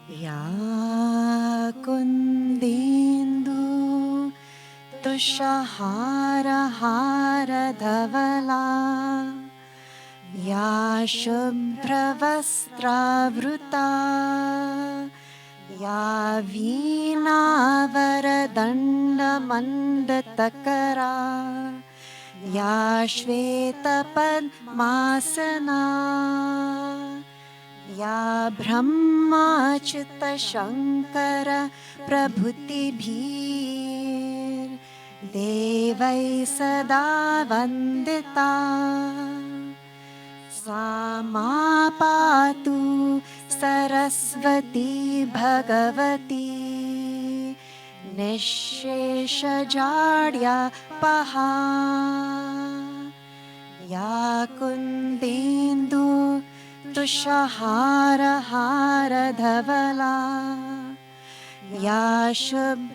या कुन्देन्दु तुषहारहारधवला या शुभ्रवस्त्रावृता या वीणावरदण्डमण्डतकरा या श्वेतपद्मासना या ब्रह्माच्युतशङ्कर प्रभृतिभिर्देवैः सदा वन्दिता सा मा पातु सरस्वती भगवती निःशेषजाड्यापहा या कुन्देन्दु तुषहारहारधवला या शुभ्रवस्त्रावृता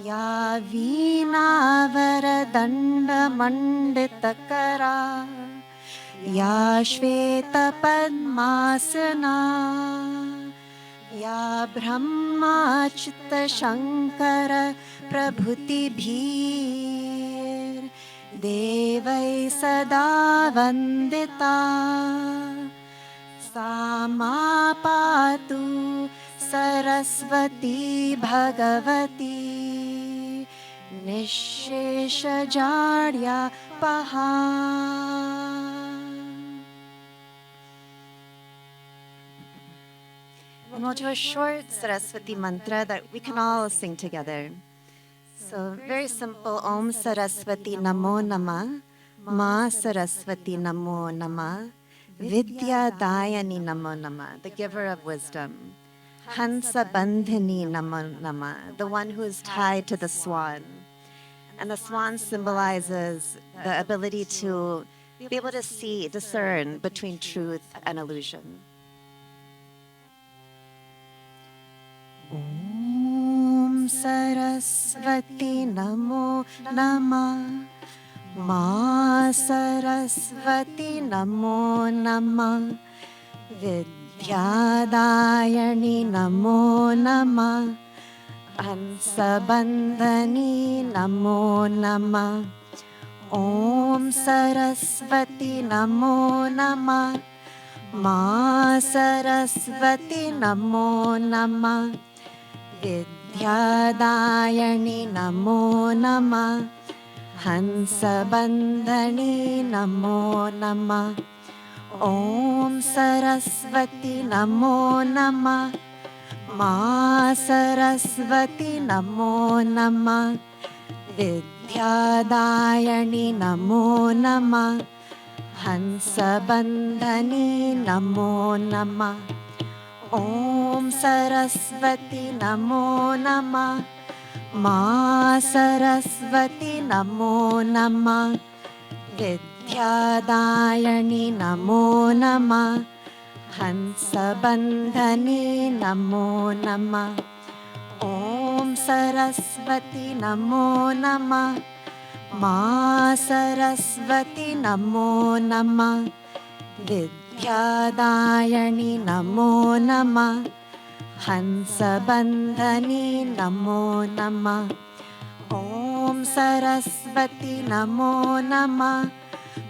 या वीणावरदण्डमण्डितकरा या श्वेतपद्मासना या ब्रह्माच्युतशङ्कर प्रभृतिभिर्देवैः सदा वन्दिता सा मा पातु Saraswati Bhagwati निःशेषजाड्यापहा. And we'll do a short Saraswati mantra that we can all sing together. So very simple. Om Saraswati Namo Nama, Ma Saraswati Namo Nama, Vidya Dayani Namo Nama, the giver of wisdom. Hansa Bandhani Namo Nama, the one who is tied to the swan. And the swan symbolizes the ability to be able to see, discern between truth and illusion. Om Saraswati Namo Nama, Ma Saraswati Namo Nama, Vidyadayani Namo Nama, Ansabandhani Namo Nama. Om Saraswati Namo Nama, Ma Saraswati Namo Nama, Vidyadayani Namo Nama, Hansabandhani Namo Nama. Om Saraswati Namo Nama, Ma Saraswati Namo Nama, Vidyadayani Namo Nama, Hansabandhani Namo Nama. Om Saraswati Namo Nama, Ma Saraswati Namo Nama, Vidyadayani Namo Nama, Hansabandhani Namo Nama. Om Saraswati Namo Nama, Ma Saraswati Namo Nama, Vidyadayani Namo Nama, Hansabandhani Namo Nama. Om Saraswati Namo Nama,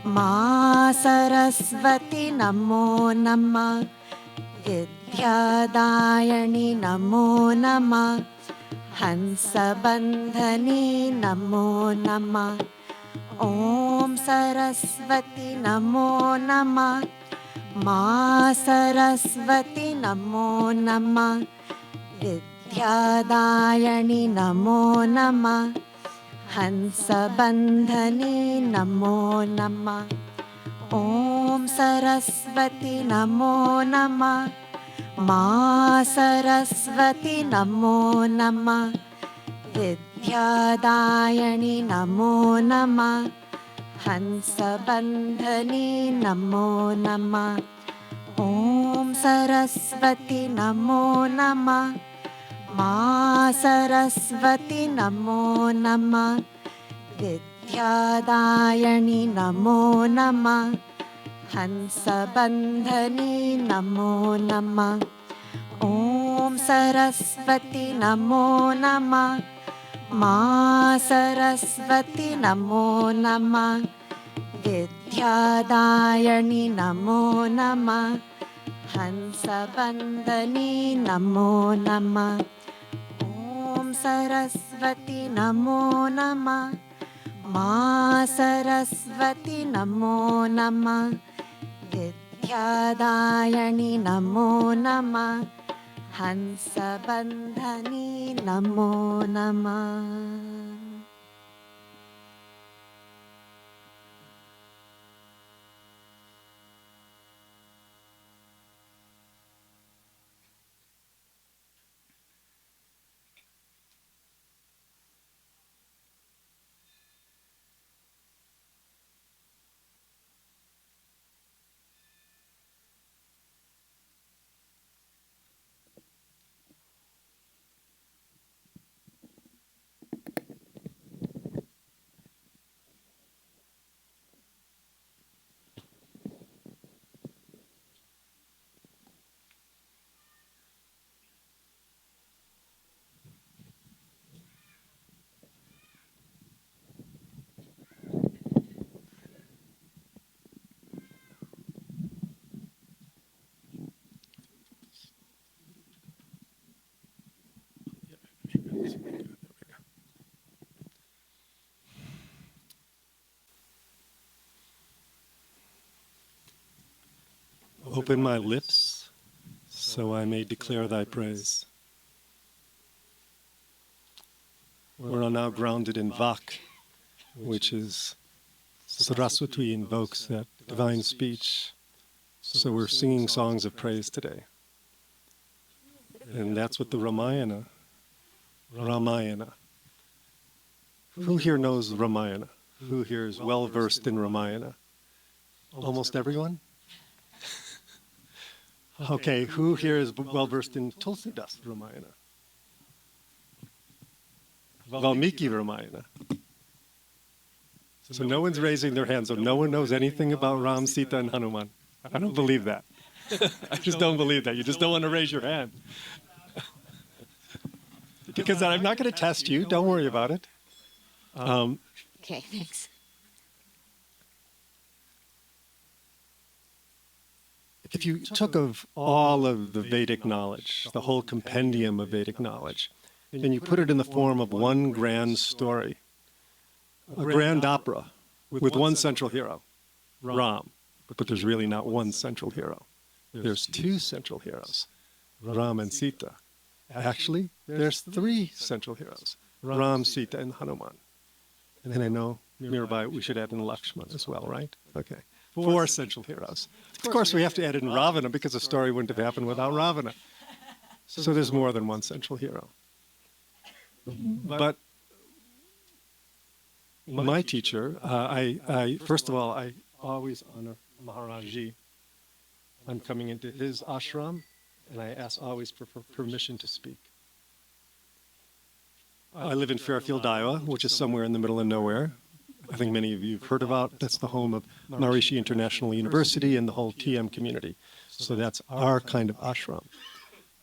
Ma Saraswati Namo Nama, Vidyadayani Namo Nama, Hansabandhani Namo Nama. Om Saraswati Namo Nama, Ma Saraswati Namo Nama, Vidyadayani Namo Nama, Hansabandhani Namo Nama. Om Saraswati Namo Nama, Ma Saraswati Namo Nama, Vidyadayani Namo Nama, Hansabandhani Namo Nama. Om Saraswati Namo Nama, Ma Saraswati Namo Nama, Vidyadayani Namo Nama, Hansa Bandhani Namo Nama. Om Saraswati Namo Nama. Ma Saraswati Namo Nama. Vidyadayani Namo Nama. Hansa Bandhani Namo Nama. Om Saraswati Namo Nama. Ma Saraswati Namo Nama. Vidyadayani Namo Nama. Hansa Bandhani Namo Nama. Open my lips, so I may declare thy praise. We're now grounded in Vak, which is Saraswati invokes that divine speech. So we're singing songs of praise today. And that's what the Ramayana. Who here knows Ramayana? Who here is well versed in Ramayana? Almost everyone? Okay, who here is well versed in Tulsidas Ramayana? Valmiki Ramayana. So no one's raising their hand, so no one knows anything about Ram, Sita, and Hanuman. I don't believe that. I just don't believe that. You just don't want to raise your hand. Because I'm not going to test you. Don't worry about it. Okay, thanks. If you took of all of the Vedic knowledge, the whole compendium of Vedic knowledge, and you put it in the form of one grand story, a grand opera with one central hero, Ram, but there's really not one central hero. There's two central heroes, Ram and Sita. Actually, there's three central heroes, Ram, Sita, and Hanuman. And I know, Mirabai, we should add in Lakshman as well, right? Okay. Four central heroes. Of course, we have to add in Ravana because the story wouldn't have happened without Ravana. So there's more than one central hero. But my teacher, first of all, I always honor Maharaji. I'm coming into his ashram, and I ask always for permission to speak. I live in Fairfield, Iowa, which is somewhere in the middle of nowhere. I think many of you have heard about. That's the home of Maharishi International University and the whole TM community. So that's our kind of ashram.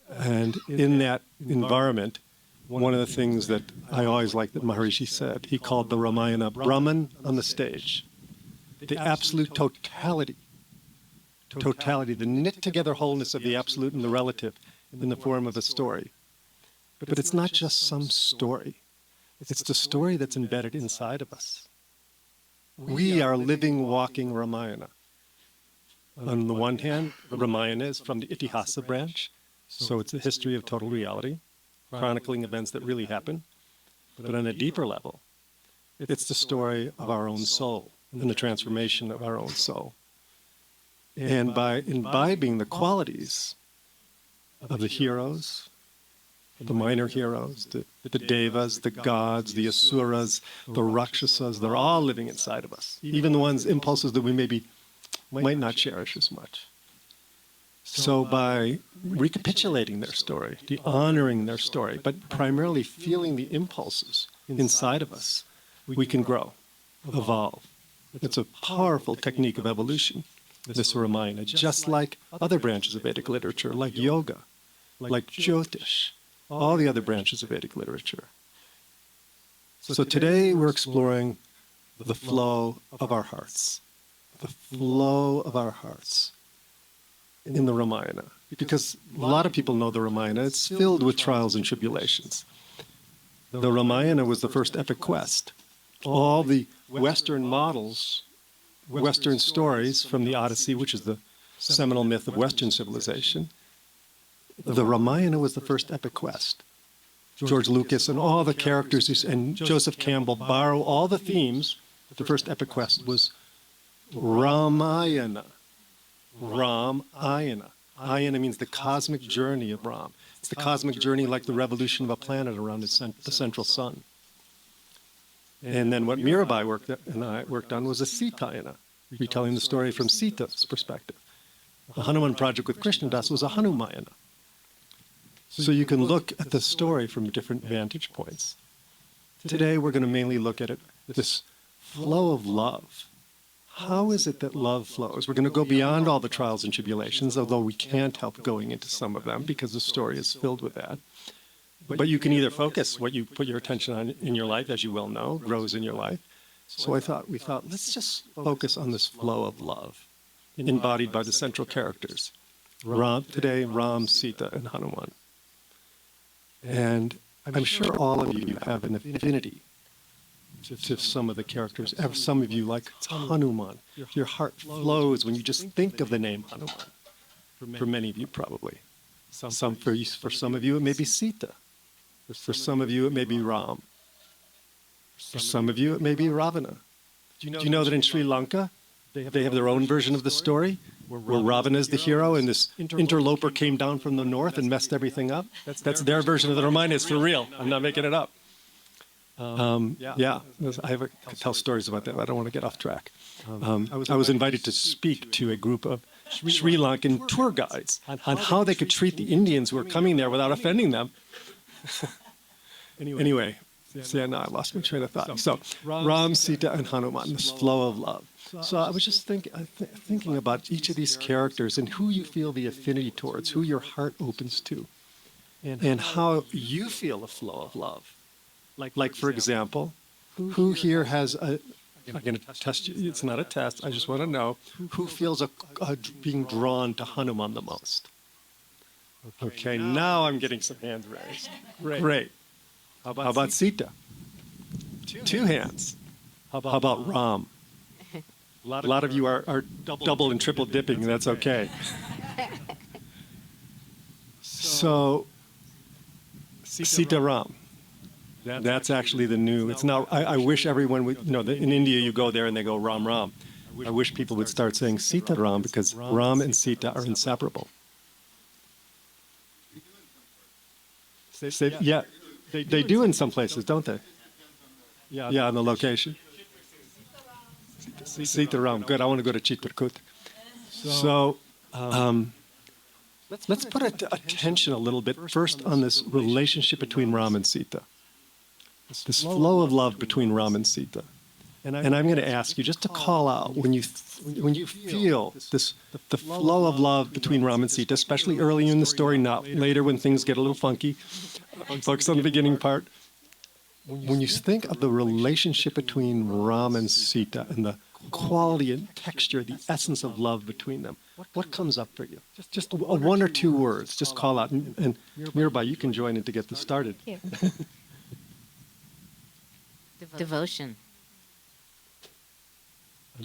And in that environment, one of the things that I always liked that Maharishi said, he called the Ramayana Brahman on the stage. The absolute totality, the knit-together wholeness of the absolute and the relative in the form of a story. But it's not just some story. It's the story that's embedded inside of us. We are living, walking Ramayana. On the one hand, Ramayana is from the Itihasa branch, so it's the history of total reality, chronicling events that really happen. But on a deeper level, it's the story of our own soul and the transformation of our own soul. And by imbibing the qualities of the heroes, the minor heroes, the devas, the gods, the asuras, the rakshasas, they're all living inside of us. Even the ones, impulses that we might not cherish as much. So by recapitulating their story, honoring their story, but primarily feeling the impulses inside of us, we can grow, evolve. It's a powerful technique of evolution. this Ramayana, just like other branches of Vedic literature, like yoga, like Jyotish, all the other branches of Vedic literature. So today we're exploring the flow of our hearts, the flow of our hearts in the Ramayana. Because a lot of people know the Ramayana, it's filled with trials and tribulations. The Ramayana was the first epic quest. All the Western models, Western stories from the Odyssey, which is the seminal myth of Western civilization, the Ramayana was the first epic quest. George Lucas and all the characters and Joseph Campbell borrow all the themes. The first epic quest was Ramayana. Ramayana. Ayana means the cosmic journey of Ram. It's the cosmic journey like the revolution of a planet around the central sun. And then what Mirabai and I worked on was a Sitayana, retelling the story from Sita's perspective. The Hanuman project with Krishnadas was a Hanumayana. So you can look at the story from different vantage points. Today we're going to mainly look at it, this flow of love. How is it that love flows? We're going to go beyond all the trials and tribulations, although we can't help going into some of them because the story is filled with that. But you can either focus what you put your attention on in your life, as you well know, grows in your life. So we thought, let's just focus on this flow of love, embodied by the central characters. Today, Ram, Sita, and Hanuman. And I'm sure all of you have an affinity to some of the characters. Some of you like Hanuman. Your heart flows when you just think of the name Hanuman. For many of you, probably. For some of you, it may be Sita. For some of you, it may be Ram. For some of you, it may be Ravana. Do you know that in Sri Lanka, they have their own version of the story, where Ravana is the hero and this interloper came down from the north and messed everything up? That's their version of the Ramayana. It's for real. I'm not making it up. I could tell stories about that, but I don't want to get off track. I was invited to speak to a group of Sri Lankan tour guides on how they could treat the Indians who were coming there without offending them. Anyway, I lost my train of thought. So, Ram, Sita, and Hanuman, this flow of love. So I was just thinking about each of these characters and who you feel the affinity towards, who your heart opens to, and how you feel a flow of love. Like for example, who here has I'm going to test you. It's not a test. I just want to know who feels being drawn to Hanuman the most. Okay, now I'm getting some hands raised. Great. How about Sita? Two hands. How about Ram? A lot of you are double and triple dipping. That's okay. So, Sita Ram. That's actually the new. It's now. I wish everyone would. In India you go there and they go Ram Ram. I wish people would start saying Sita Ram because Ram and Sita are inseparable. Yeah, they do in some places, don't they? Yeah, on the location. Sita Ram. Good. I want to go to Chitrakoot. So, let's put attention a little bit first on this relationship between Ram and Sita. This flow of love between Ram and Sita. And I'm going to ask you just to call out when you feel the flow of love between Ram and Sita, especially early in the story, not later when things get a little funky. Focus on the beginning part. When you think of the relationship between Ram and Sita and the quality and texture, the essence of love between them, what comes up for you? Just one or two words. Just call out. And Mirabai, you can join in to get this started. Devotion.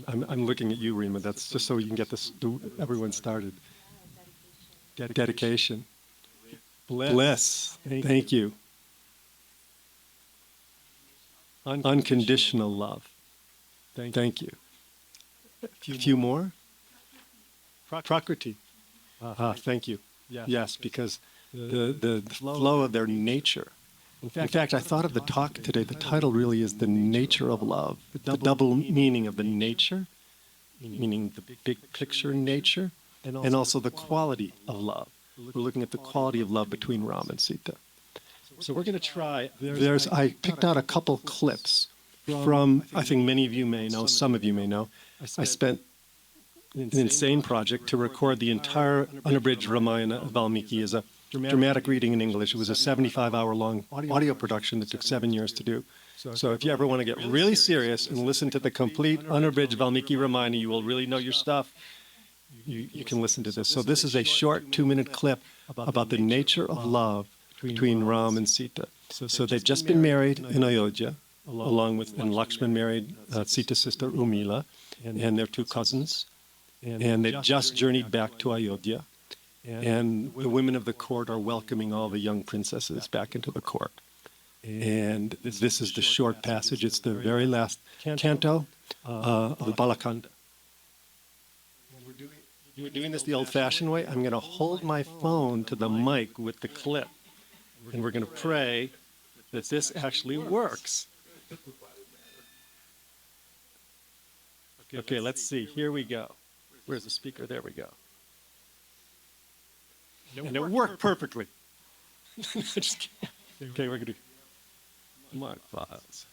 I'm looking at you, Reema. That's just so you can get everyone started. Dedication. Bliss. Thank you. Unconditional love. Thank you. A few more? Prakriti. Thank you. Yes, because the flow of their nature. In fact, I thought of the talk today. The title really is The Nature of Love. The double meaning of the nature, meaning the big picture nature, and also the quality of love. We're looking at the quality of love between Ram and Sita. So we're going to try. I picked out a couple clips from, I think many of you may know, some of you may know. I spent an insane project to record the entire unabridged Ramayana of Valmiki as a dramatic reading in English. It was a 75-hour-long audio production that took 7 years to do. So if you ever want to get really serious and listen to the complete unabridged Valmiki Ramayana, you will really know your stuff. You can listen to this. So this is a short 2-minute clip about the nature of love between Ram and Sita. So they've just been married in Ayodhya, and Lakshman married Sita's sister Urmila, and their 2 cousins. And they've just journeyed back to Ayodhya. And the women of the court are welcoming all the young princesses back into the court. And this is the short passage. It's the very last canto of the Balakanda. We're doing this the old-fashioned way. I'm going to hold my phone to the mic with the clip. And we're going to pray that this actually works. Okay, let's see. Here we go. Where's the speaker? There we go. And it worked perfectly. Just kidding. Okay, we're going to mark files.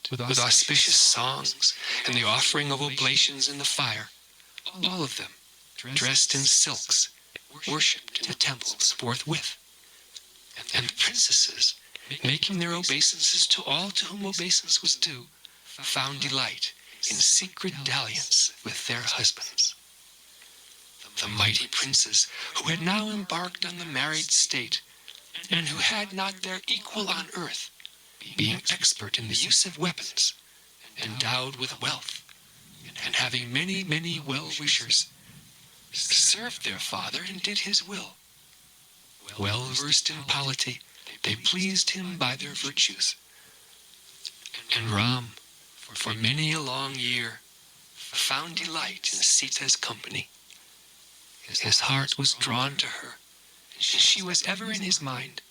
With auspicious songs and the offering of oblations in the fire, all of them, dressed in silks, worshipped in the temples forthwith. And the princesses, making their obeisances to all to whom obeisance was due, found delight in secret dalliance with their husbands. The mighty princes, who had now embarked on the married state, and who had not their equal on earth, being expert in the use of weapons, endowed with wealth, and having many, many well-wishers, served their father and did his will. Well versed in polity, they pleased him by their virtues. And Ram, for many a long year, found delight in Sita's company. His heart was drawn to her, and she was ever in his mind,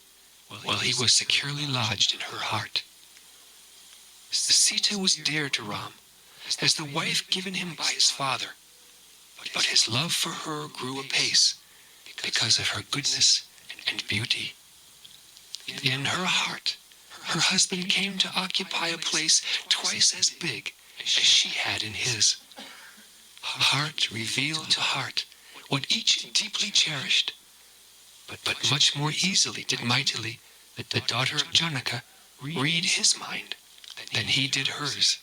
while he was securely lodged in her heart. Sita was dear to Ram, as the wife given him by his father, but his love for her grew apace because of her goodness and beauty. In her heart, her husband came to occupy a place twice as big as she had in his. Heart revealed to heart what each deeply cherished, but much more easily did mightily the daughter of Janaka read his mind than he did hers.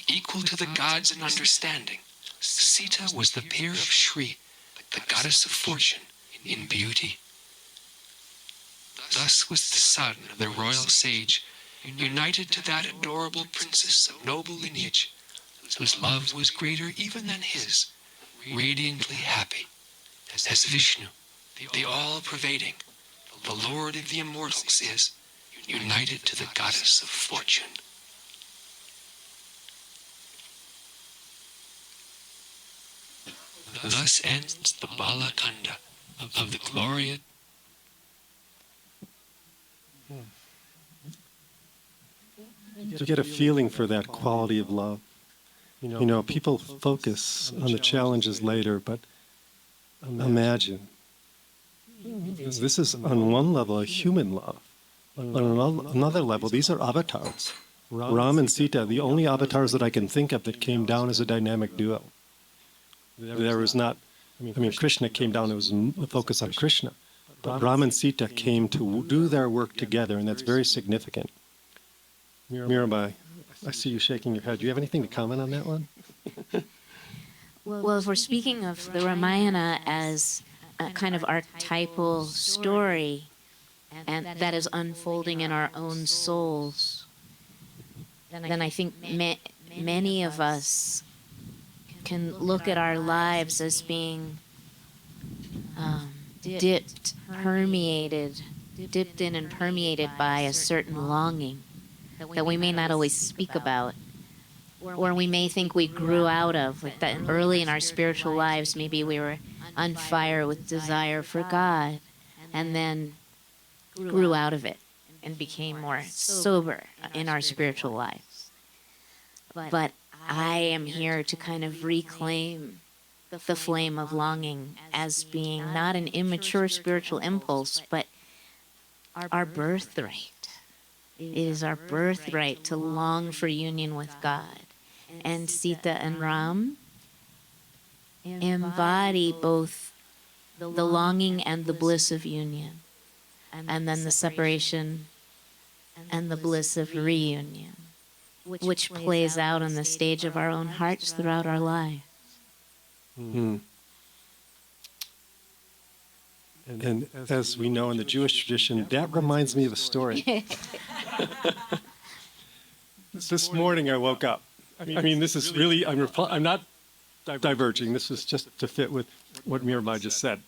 Equal to the gods in understanding, Sita was the peer of Shri, the goddess of fortune, in beauty. Thus was the son of the royal sage united to that adorable princess of noble lineage, whose love was greater even than his, radiantly happy, as Vishnu, the all-pervading, the Lord of the immortals, is united to the goddess of fortune. Thus ends the Balakanda of the glorious. To get a feeling for that quality of love. You know, people focus on the challenges later, but imagine. This is on one level a human love. On another level, these are avatars. Ram and Sita, the only avatars that I can think of that came down as a dynamic duo. There was not, Krishna came down, it was a focus on Krishna. But Ram and Sita came to do their work together, and that's very significant. Mirabai, I see you shaking your head. Do you have anything to comment on that one? Well, if we're speaking of the Ramayana as a kind of archetypal story, and that is unfolding in our own souls, then I think many of us can look at our lives as being dipped in and permeated by a certain longing that we may not always speak about, or we may think we grew out of. Like that early in our spiritual lives, maybe we were on fire with desire for God, and then grew out of it and became more sober in our spiritual lives. But I am here to kind of reclaim the flame of longing as being not an immature spiritual impulse, but our birthright. It is our birthright to long for union with God. And Sita and Ram embody both the longing and the bliss of union, and then the separation and the bliss of reunion, which plays out on the stage of our own hearts throughout our lives. Mm-hmm. And as we know in the Jewish tradition, that reminds me of a story. This morning I woke up. I mean, this is really, I'm not diverging. This is just to fit with what Mirabai just said.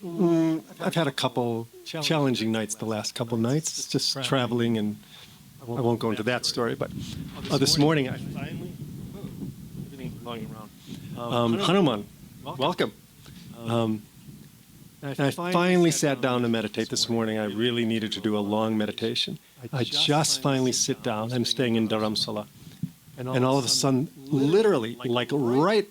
I've had a couple challenging nights the last couple nights, just traveling, and I won't go into that story, but this morning I finally, everything going around. Hanuman, welcome. I finally sat down to meditate this morning. I really needed to do a long meditation. I just finally sit down. I'm staying in Dharamsala. And all of a sudden, literally, like right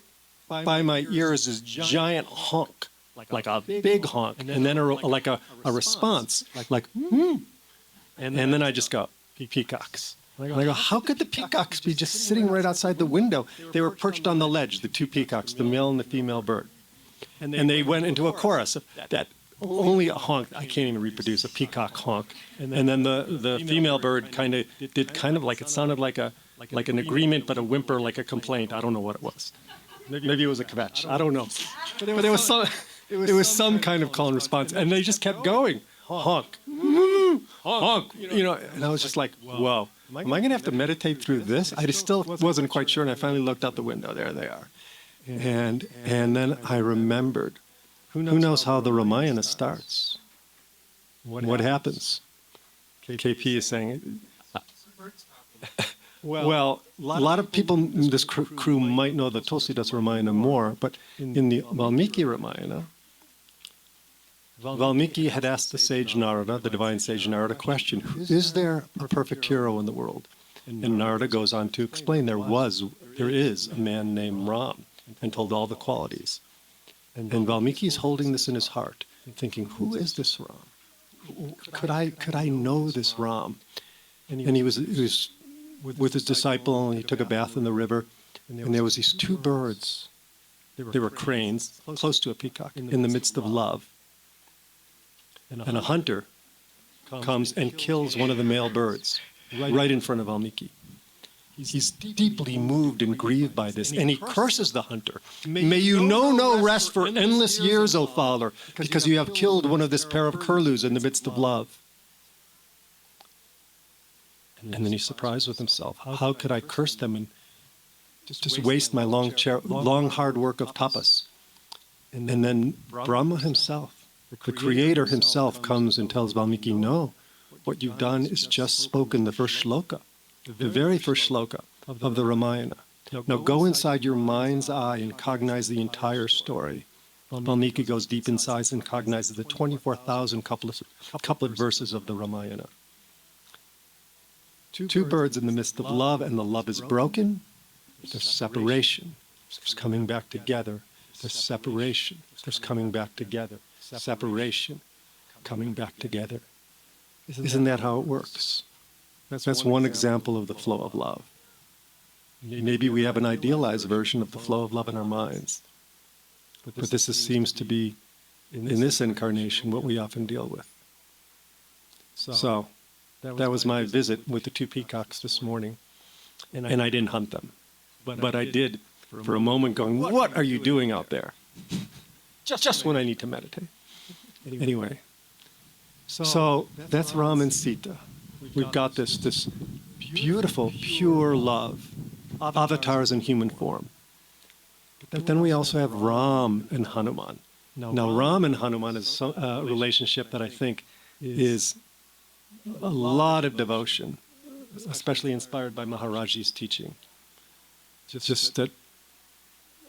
by my ears, this giant honk, like a big honk, and then like a response, like, And then I just go, peacocks. And I go, how could the peacocks be just sitting right outside the window? They were perched on the ledge, the two peacocks, the male and the female bird. And they went into a chorus of that only a honk. I can't even reproduce a peacock honk. And then the female bird did like, it sounded like an agreement, but a whimper, like a complaint. I don't know what it was. Maybe it was a kvetch. I don't know. But it was some kind of call and response. And they just kept going. Honk. Honk. And I was just like, whoa. Am I going to have to meditate through this? I just still wasn't quite sure. And I finally looked out the window. There they are. And then I remembered, who knows how the Ramayana starts? What happens? KP is saying, well, a lot of people in this crew might know the Tulsidas Ramayana more, but in the Valmiki Ramayana, Valmiki had asked the sage Narada, the divine sage Narada, a question, is there a perfect hero in the world? And Narada goes on to explain there is a man named Ram, and told all the qualities. And Valmiki is holding this in his heart, thinking, who is this Ram? Could I know this Ram? And he was with his disciple, and he took a bath in the river, and there was these two birds. They were cranes, close to a peacock, in the midst of love. And a hunter comes and kills one of the male birds right in front of Valmiki. He's deeply moved and grieved by this, and he curses the hunter. May you know no rest for endless years, O Father, because you have killed one of this pair of curlews in the midst of love. And then he's surprised with himself. How could I curse them and just waste my long hard work of tapas? And then Brahma himself, the Creator himself, comes and tells Valmiki, no, what you've done is just spoken the first shloka. The very first shloka of the Ramayana. Now go inside your mind's eye and cognize the entire story. Valmiki goes deep inside and cognizes the 24,000 couplet verses of the Ramayana. Two birds in the midst of love, and the love is broken. There's separation. There's coming back together. There's separation. There's coming back together. Separation. Coming back together. Isn't that how it works? That's one example of the flow of love. Maybe we have an idealized version of the flow of love in our minds. But this seems to be, in this incarnation, what we often deal with. So, that was my visit with the two peacocks this morning. And I didn't hunt them. But I did, for a moment, going, what are you doing out there? Just when I need to meditate. Anyway, so that's Ram and Sita. We've got this beautiful, pure love, avatars in human form. But then we also have Ram and Hanuman. Now, Ram and Hanuman is a relationship that I think is a lot of devotion, especially inspired by Maharaji's teaching. Just that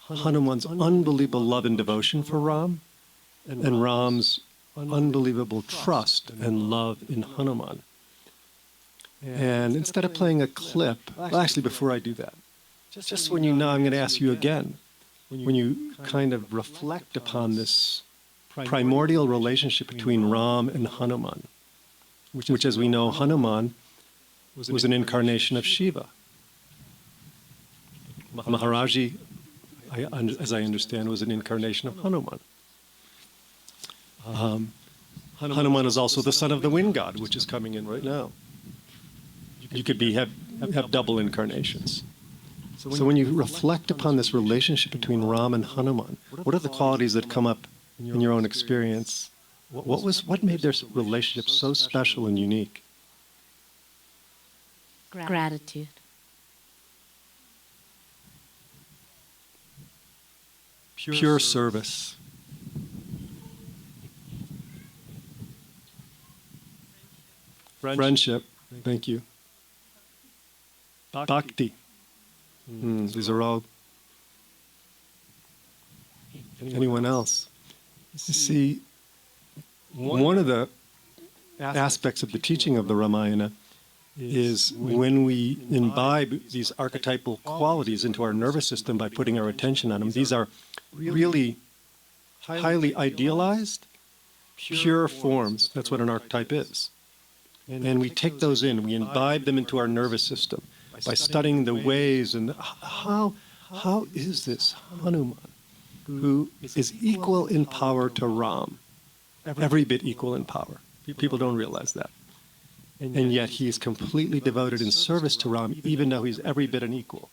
Hanuman's unbelievable love and devotion for Ram, and Ram's unbelievable trust and love in Hanuman. And instead of playing a clip, well, actually, before I do that, just when you know, I'm going to ask you again, when you kind of reflect upon this primordial relationship between Ram and Hanuman, which as we know, Hanuman was an incarnation of Shiva. Maharaji, as I understand, was an incarnation of Hanuman. Hanuman is also the son of the wind god, which is coming in right now. You could have double incarnations. So when you reflect upon this relationship between Ram and Hanuman, what are the qualities that come up in your own experience? What made their relationship so special and unique? Gratitude. Pure service. Friendship. Thank you. Bhakti. These are all. Anyone else? You see, one of the aspects of the teaching of the Ramayana is when we imbibe these archetypal qualities into our nervous system by putting our attention on them. These are really highly idealized, pure forms. That's what an archetype is. And we take those in, we imbibe them into our nervous system by studying the ways and how is this Hanuman, who is equal in power to Ram, every bit equal in power. People don't realize that. And yet he is completely devoted in service to Ram, even though he's every bit an equal.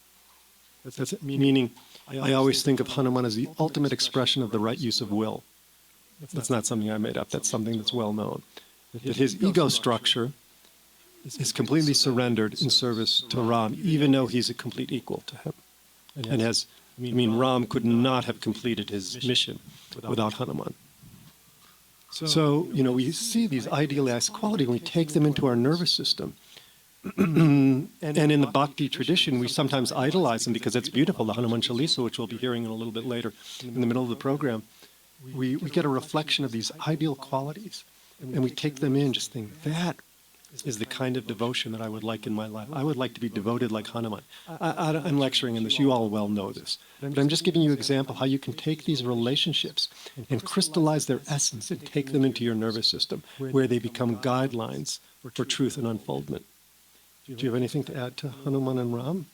That's meaning, I always think of Hanuman as the ultimate expression of the right use of will. That's not something I made up, that's something that's well known. That his ego structure is completely surrendered in service to Ram, even though he's a complete equal to him. And Ram could not have completed his mission without Hanuman. So, we see these idealized qualities, and we take them into our nervous system. And in the Bhakti tradition, we sometimes idolize them because it's beautiful. The Hanuman Chalisa, which we'll be hearing in a little bit later in the middle of the program, we get a reflection of these ideal qualities. And we take them in, just think, that is the kind of devotion that I would like in my life. I would like to be devoted like Hanuman. I'm lecturing in this. You all well know this. But I'm just giving you an example how you can take these relationships and crystallize their essence and take them into your nervous system, where they become guidelines for truth and unfoldment. Do you have anything to add to Hanuman and Ram?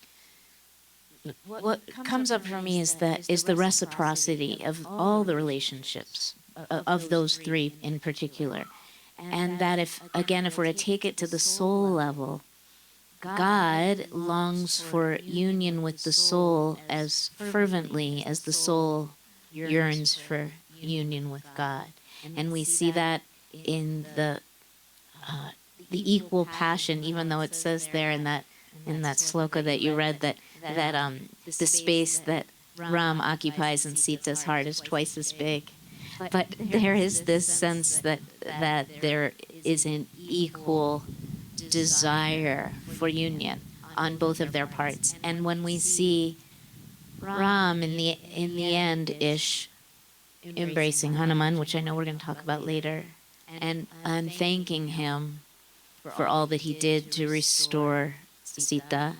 What comes up for me is the reciprocity of all the relationships, of those three in particular. And that if we're to take it to the soul level, God longs for union with the soul as fervently as the soul yearns for union with God. And we see that in the equal passion, even though it says there in that sloka that you read that the space that Ram occupies in Sita's heart is twice as big. But there is this sense that there is an equal desire for union on both of their parts. And when we see Ram in the end-ish embracing Hanuman, which I know we're going to talk about later, and thanking him for all that he did to restore Sita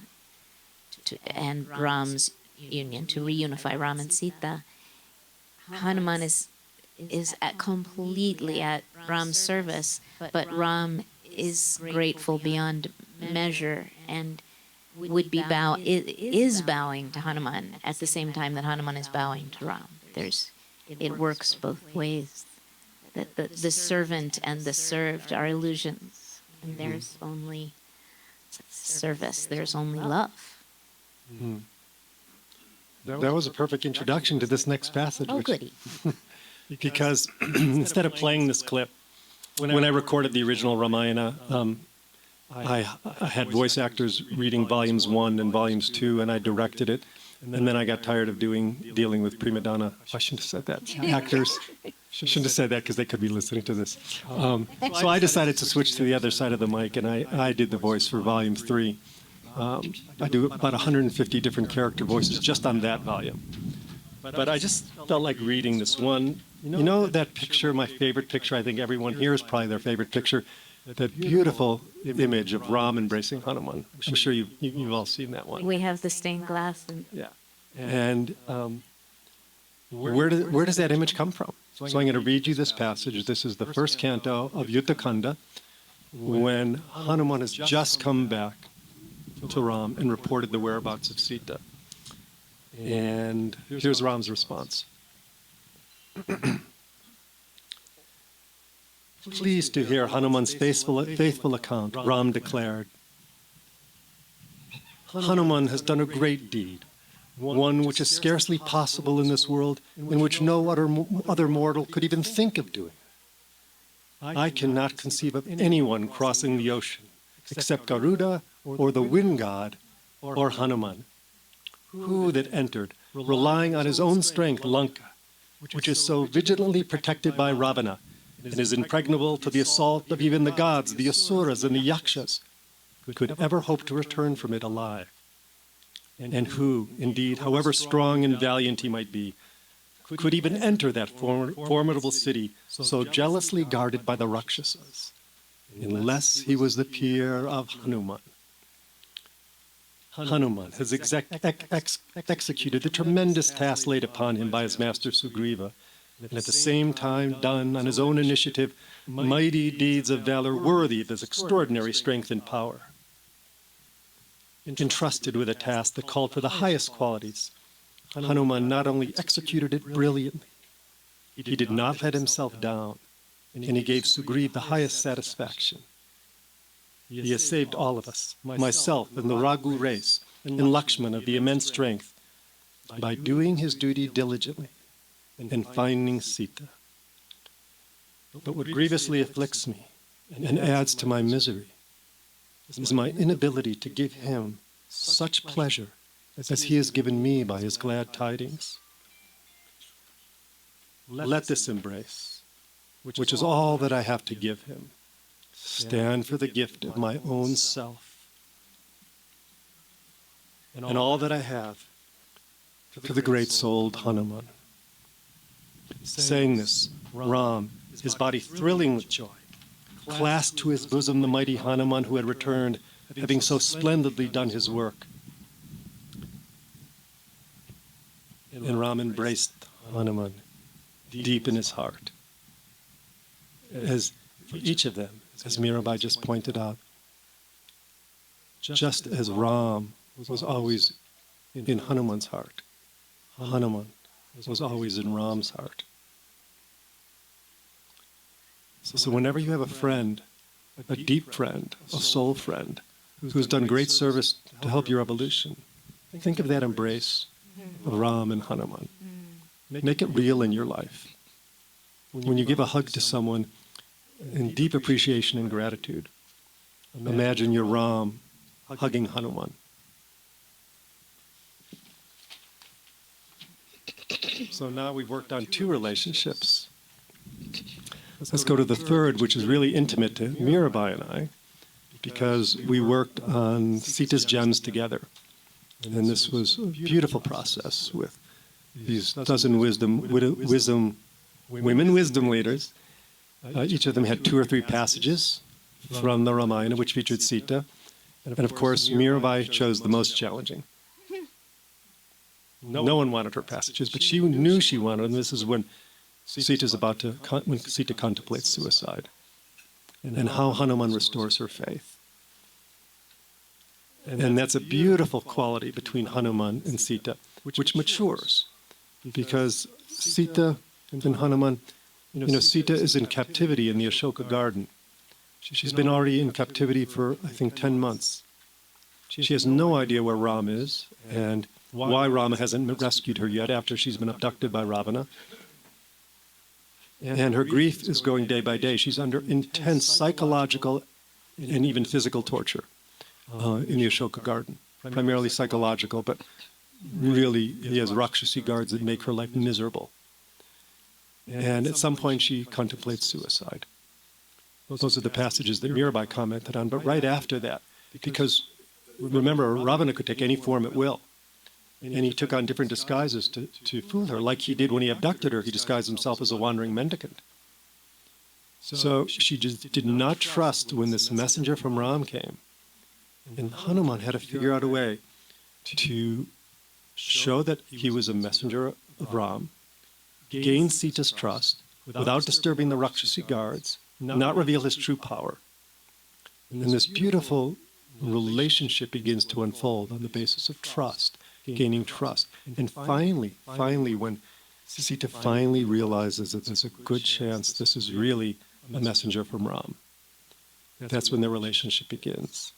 and Ram's union, to reunify Ram and Sita, Hanuman is completely at Ram's service, but Ram is grateful beyond measure and is bowing to Hanuman at the same time that Hanuman is bowing to Ram. It works both ways. That the servant and the served are illusions, and there's only service. There's only love. Mm-hmm. That was a perfect introduction to this next passage. Oh, goody. Because instead of playing this clip, when I recorded the original Ramayana, I had voice actors reading volumes 1 and volumes 2, and I directed it. And then I got tired of dealing with prima donna. I shouldn't have said that. Actors. Shouldn't have said that because they could be listening to this. So I decided to switch to the other side of the mic, and I did the voice for volume 3. I do about 150 different character voices just on that volume. But I just felt like reading this one. You know that picture, my favorite picture, I think everyone here is probably their favorite picture, that beautiful image of Ram embracing Hanuman. I'm sure you've all seen that one. We have the stained glass. Yeah. And where does that image come from? So I'm going to read you this passage. This is the first canto of Yuddhakanda, when Hanuman has just come back to Ram and reported the whereabouts of Sita. And here's Ram's response. Pleased to hear Hanuman's faithful account, Ram declared, Hanuman has done a great deed, one which is scarcely possible in this world, and which no other mortal could even think of doing. I cannot conceive of anyone crossing the ocean, except Garuda, or the wind god, or Hanuman. Who that entered, relying on his own strength, Lanka, which is so vigilantly protected by Ravana, and is impregnable to the assault of even the gods, the asuras, and the yakshas, could ever hope to return from it alive? And who, indeed, however strong and valiant he might be, could even enter that formidable city so jealously guarded by the Rakshasas, unless he was the peer of Hanuman? Hanuman has executed the tremendous task laid upon him by his master Sugriva, and at the same time done on his own initiative mighty deeds of valor worthy of his extraordinary strength and power. Entrusted with a task that called for the highest qualities, Hanuman not only executed it brilliantly, he did not let himself down, and he gave Sugriva the highest satisfaction. He has saved all of us, myself and the Raghu race, and Lakshman of the immense strength, by doing his duty diligently and finding Sita. But what grievously afflicts me and adds to my misery is my inability to give him such pleasure as he has given me by his glad tidings. Let this embrace, which is all that I have to give him, stand for the gift of my own self, and all that I have for the great-souled Hanuman. Saying this, Ram, his body thrilling with joy, clasped to his bosom the mighty Hanuman who had returned, having so splendidly done his work. And Ram embraced Hanuman deep in his heart. As for each of them, as Mirabai just pointed out, just as Ram was always in Hanuman's heart, Hanuman was always in Ram's heart. So whenever you have a friend, a deep friend, a soul friend, who's done great service to help your evolution, think of that embrace of Ram and Hanuman. Make it real in your life. When you give a hug to someone in deep appreciation and gratitude, imagine your Ram hugging Hanuman. So now we've worked on 2 relationships. Let's go to the third, which is really intimate to Mirabai and I, because we worked on Sita's gems together. And this was a beautiful process with these dozen women wisdom leaders. Each of them had 2 or 3 passages from the Ramayana, which featured Sita. And of course, Mirabai chose the most challenging. No one wanted her passages, but she knew she wanted them. This is when when Sita contemplates suicide, and how Hanuman restores her faith. And that's a beautiful quality between Hanuman and Sita, which matures, because Sita and Hanuman, Sita is in captivity in the Ashoka garden. She's been already in captivity for, I think, 10 months. She has no idea where Ram is, and why Rama hasn't rescued her yet after she's been abducted by Ravana. And her grief is going day by day. She's under intense psychological and even physical torture in the Ashoka garden. Primarily psychological, but really he has Rakshasi guards that make her life miserable. And at some point she contemplates suicide. Those are the passages that Mirabai commented on. But right after that, because remember, Ravana could take any form at will. And he took on different disguises to fool her, like he did when he abducted her. He disguised himself as a wandering mendicant. So she just did not trust when this messenger from Ram came. And Hanuman had to figure out a way to show that he was a messenger of Ram, gain Sita's trust without disturbing the Rakshasi guards, not reveal his true power. And this beautiful relationship begins to unfold on the basis of trust, gaining trust. And finally, when Sita finally realizes that there's a good chance this is really a messenger from Ram, that's when their relationship begins.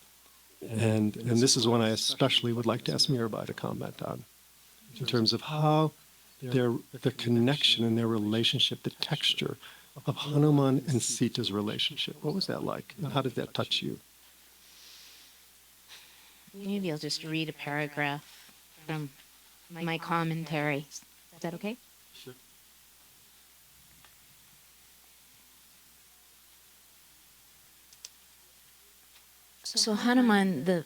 And this is one I especially would like to ask Mirabai to comment on, in terms of how the connection and their relationship, the texture of Hanuman and Sita's relationship. What was that like? And how did that touch you? Maybe I'll just read a paragraph from my commentary. Is that okay? Sure. So Hanuman, the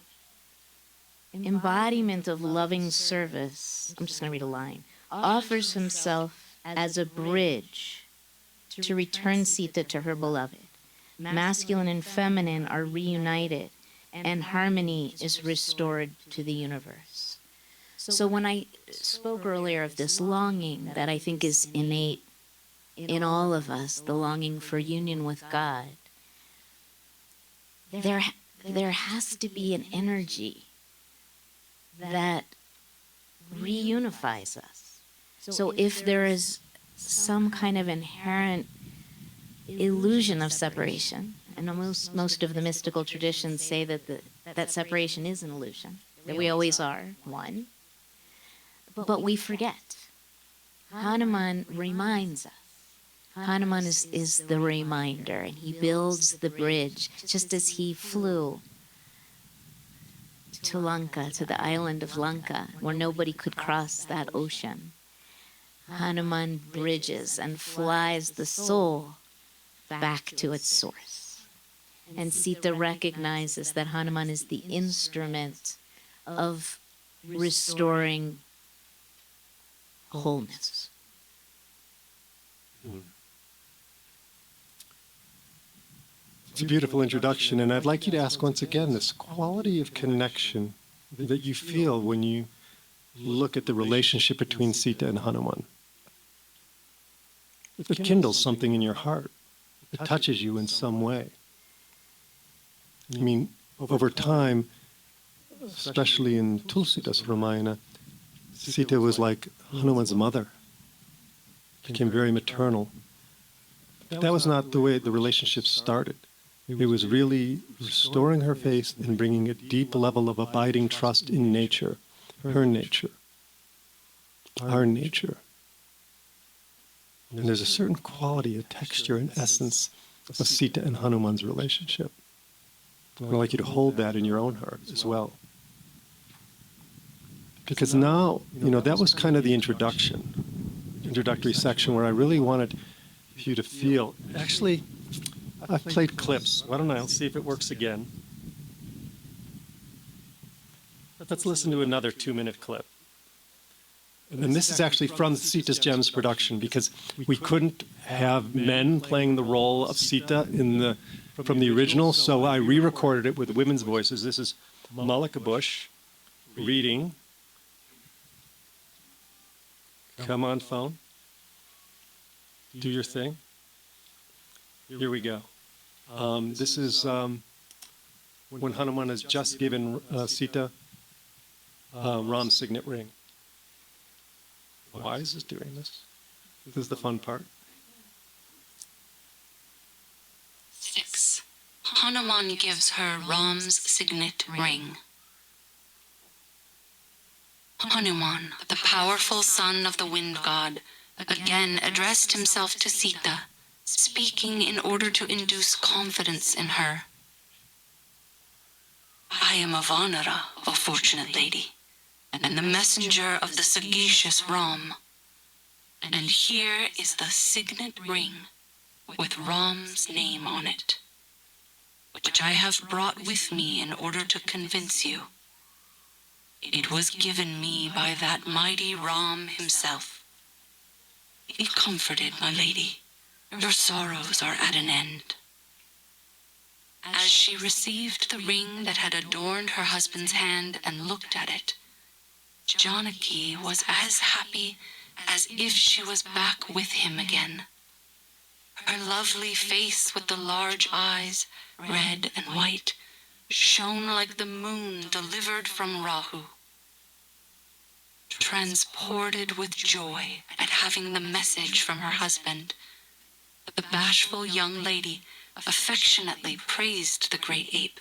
embodiment of loving service, I'm just going to read a line, offers himself as a bridge to return Sita to her beloved. Masculine and feminine are reunited, and harmony is restored to the universe. So when I spoke earlier of this longing that I think is innate in all of us, the longing for union with God, there has to be an energy that reunifies us. So if there is some kind of inherent illusion of separation, and most of the mystical traditions say that that separation is an illusion, that we always are one, but we forget. Hanuman reminds us. Hanuman is the reminder, and he builds the bridge, just as he flew to Lanka, to the island of Lanka, where nobody could cross that ocean. Hanuman bridges and flies the soul back to its source. And Sita recognizes that Hanuman is the instrument of restoring wholeness. It's a beautiful introduction, and I'd like you to ask once again this quality of connection that you feel when you look at the relationship between Sita and Hanuman. It kindles something in your heart. It touches you in some way. I mean, over time, especially in Tulsidas Ramayana, Sita was like Hanuman's mother. Became very maternal. But that was not the way the relationship started. It was really restoring her faith and bringing a deep level of abiding trust in nature, her nature, our nature. And there's a certain quality, a texture, an essence of Sita and Hanuman's relationship. I'd like you to hold that in your own heart as well. Because now, that was kind of the introductory section where I really wanted you to feel. Actually, I've played clips. Why don't I see if it works again? Let's listen to another 2-minute clip. And this is actually from Sita's Gems production, because we couldn't have men playing the role of Sita from the original, so I re-recorded it with women's voices. This is Malika Bush reading. Come on, phone. Do your thing. Here we go. This is when Hanuman has just given Sita Ram's signet ring. Why is this doing this? This is the fun part. 6. Hanuman gives her Ram's signet ring. Hanuman, the powerful son of the wind god, again addressed himself to Sita, speaking in order to induce confidence in her. I am a Vanara, O fortunate lady, and the messenger of the sagacious Ram. And here is the signet ring with Ram's name on it, which I have brought with me in order to convince you. It was given me by that mighty Ram himself. Be comforted, my lady. Your sorrows are at an end. As she received the ring that had adorned her husband's hand and looked at it, Janaki was as happy as if she was back with him again. Her lovely face with the large eyes, red and white, shone like the moon delivered from Rahu. Transported with joy at having the message from her husband, the bashful young lady affectionately praised the great ape,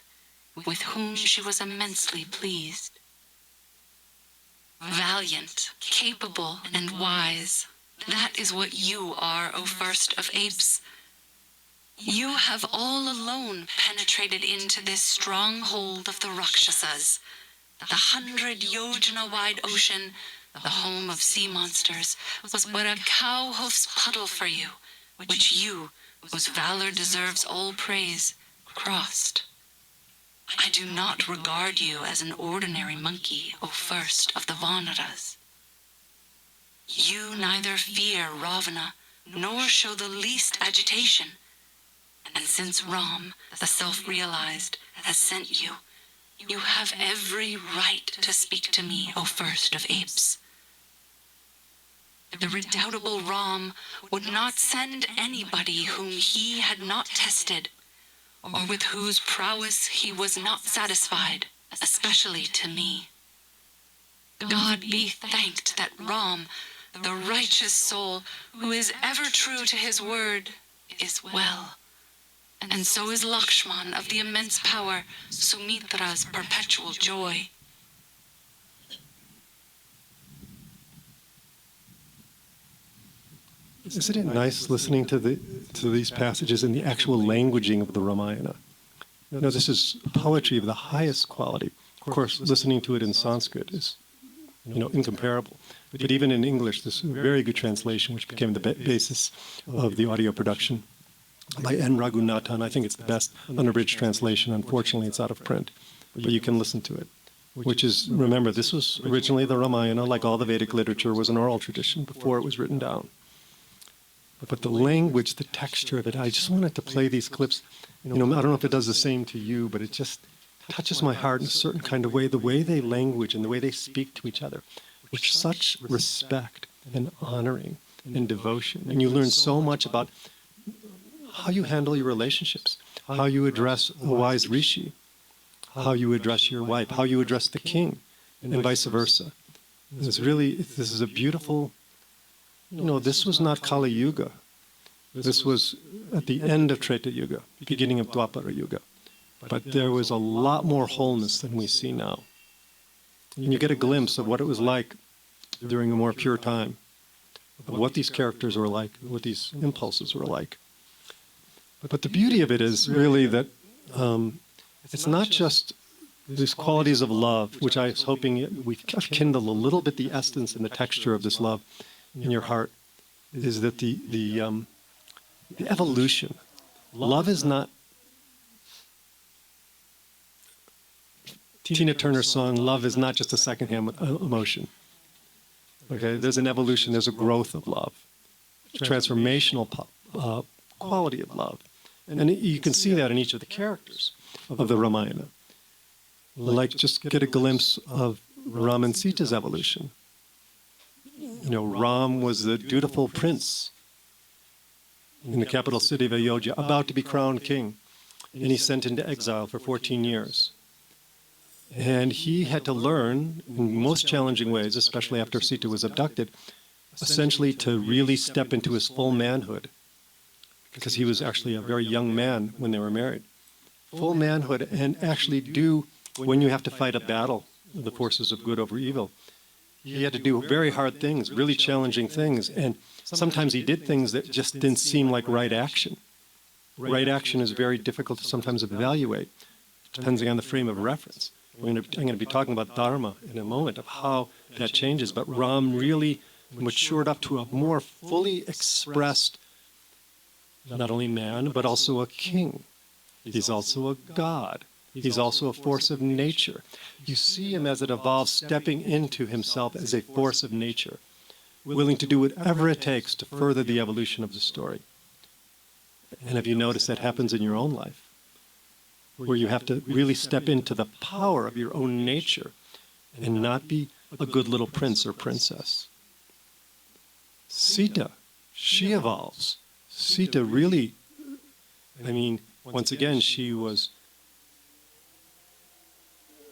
with whom she was immensely pleased. Valiant, capable, and wise, that is what you are, O first of apes. You have all alone penetrated into this stronghold of the Rakshasas, the 100-yojana-wide ocean, the home of sea monsters, was but a cow-hoof's puddle for you, which you, whose valor deserves all praise, crossed. I do not regard you as an ordinary monkey, O first of the Vanaras. You neither fear Ravana, nor show the least agitation. And since Ram, the self-realized, has sent you, you have every right to speak to me, O first of apes. The redoubtable Ram would not send anybody whom he had not tested, or with whose prowess he was not satisfied, especially to me. God be thanked that Ram, the righteous soul, who is ever true to his word, is well. And so is Lakshman of the immense power, Sumitra's perpetual joy. Isn't it nice listening to these passages in the actual languaging of the Ramayana? You know, this is poetry of the highest quality. Of course, listening to it in Sanskrit is, incomparable. But even in English, this is a very good translation, which became the basis of the audio production by N. Raghunathan. I think it's the best unabridged translation. Unfortunately, it's out of print, but you can listen to it. Which is, remember, this was originally the Ramayana, like all the Vedic literature, was an oral tradition before it was written down. But the language, the texture of it, I just wanted to play these clips. I don't know if it does the same to you, but it just touches my heart in a certain kind of way, the way they language and the way they speak to each other, with such respect and honoring and devotion. And you learn so much about how you handle your relationships, how you address a wise rishi, how you address your wife, how you address the king, and vice versa. This is a beautiful, this was not Kali Yuga. This was at the end of Treta Yuga, beginning of Dwapara Yuga. But there was a lot more wholeness than we see now. And you get a glimpse of what it was like during a more pure time, of what these characters were like, what these impulses were like. But the beauty of it is really that it's not just these qualities of love, which I was hoping we kindle a little bit the essence and the texture of this love in your heart, is that the evolution. Love is not Tina Turner's song, love is not just a secondhand emotion. Okay, there's an evolution, there's a growth of love, transformational quality of love. And you can see that in each of the characters of the Ramayana. Like, just get a glimpse of Ram and Sita's evolution. Ram was the dutiful prince in the capital city of Ayodhya, about to be crowned king. And he's sent into exile for 14 years. And he had to learn, in most challenging ways, especially after Sita was abducted, essentially to really step into his full manhood, because he was actually a very young man when they were married. Full manhood, and actually do, when you have to fight a battle, the forces of good over evil, he had to do very hard things, really challenging things, and sometimes he did things that just didn't seem like right action. Right action is very difficult to sometimes evaluate, depending on the frame of reference. I'm going to be talking about Dharma in a moment, of how that changes, but Ram really matured up to a more fully expressed, not only man, but also a king. He's also a god. He's also a force of nature. You see him as it evolves, stepping into himself as a force of nature, willing to do whatever it takes to further the evolution of the story. And have you noticed that happens in your own life, where you have to really step into the power of your own nature and not be a good little prince or princess? Sita, she evolves. Sita really, once again, she was,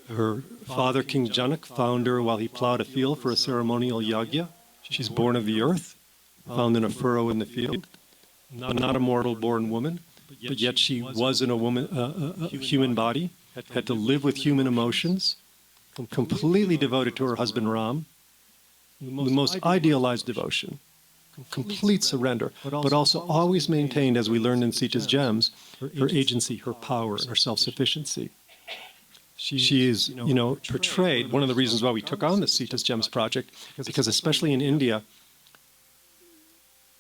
her father, King Janak, found her while he plowed a field for a ceremonial yagya. She's born of the earth, found in a furrow in the field, not a mortal-born woman, but yet she was in a human body, had to live with human emotions, completely devoted to her husband Ram, the most idealized devotion, complete surrender, but also always maintained, as we learned in Sita's gems, her agency, her power, and her self-sufficiency. She is, portrayed, one of the reasons why we took on the Sita's Gems project, because especially in India,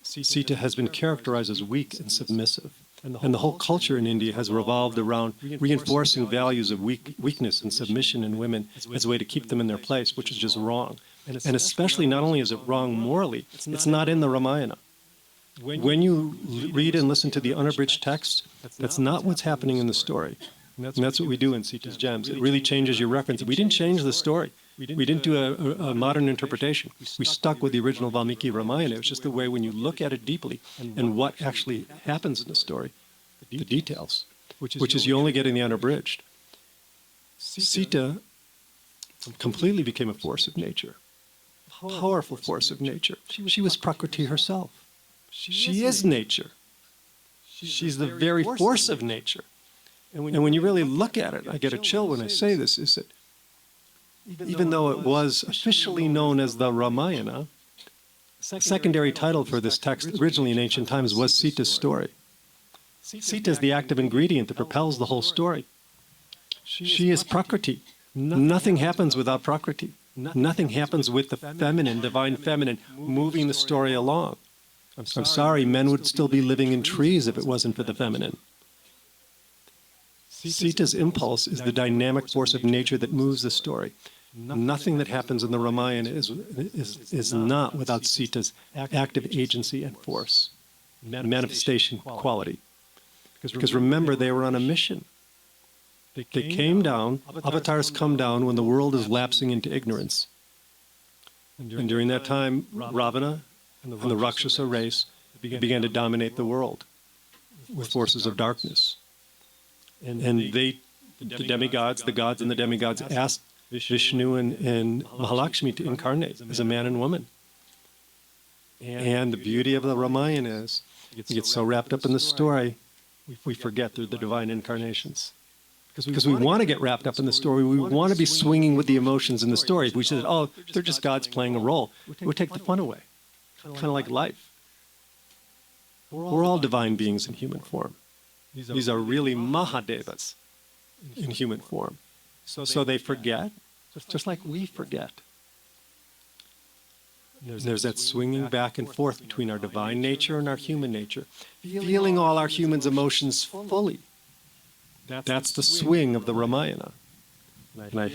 Sita has been characterized as weak and submissive. And the whole culture in India has revolved around reinforcing values of weakness and submission in women as a way to keep them in their place, which is just wrong. And especially, not only is it wrong morally, it's not in the Ramayana. When you read and listen to the unabridged text, that's not what's happening in the story. And that's what we do in Sita's Gems. It really changes your reference. We didn't change the story. We didn't do a modern interpretation. We stuck with the original Valmiki Ramayana. It was just the way when you look at it deeply and what actually happens in the story, the details, which is you only get in the unabridged. Sita completely became a force of nature, a powerful force of nature. She was Prakriti herself. She is nature. She's the very force of nature. And when you really look at it, I get a chill when I say this, is that even though it was officially known as the Ramayana, the secondary title for this text originally in ancient times was Sita's story. Sita is the active ingredient that propels the whole story. She is Prakriti. Nothing happens without Prakriti. Nothing happens with the feminine, divine feminine, moving the story along. I'm sorry, men would still be living in trees if it wasn't for the feminine. Sita's impulse is the dynamic force of nature that moves the story. Nothing that happens in the Ramayana is not without Sita's active agency and force, manifestation quality. Because remember, they were on a mission. They came down, avatars come down when the world is lapsing into ignorance. And during that time, Ravana and the Rakshasa race began to dominate the world with forces of darkness. And they, the demigods, the gods and the demigods, asked Vishnu and Mahalakshmi to incarnate as a man and woman. And the beauty of the Ramayana is, we get so wrapped up in the story, we forget they're the divine incarnations. Because we want to get wrapped up in the story, we want to be swinging with the emotions in the story. If we said, oh, they're just gods playing a role, it would take the fun away. Kind of like life. We're all divine beings in human form. These are really Mahadevas in human form. So they forget, just like we forget. There's that swinging back and forth between our divine nature and our human nature, feeling all our humans' emotions fully. That's the swing of the Ramayana. And I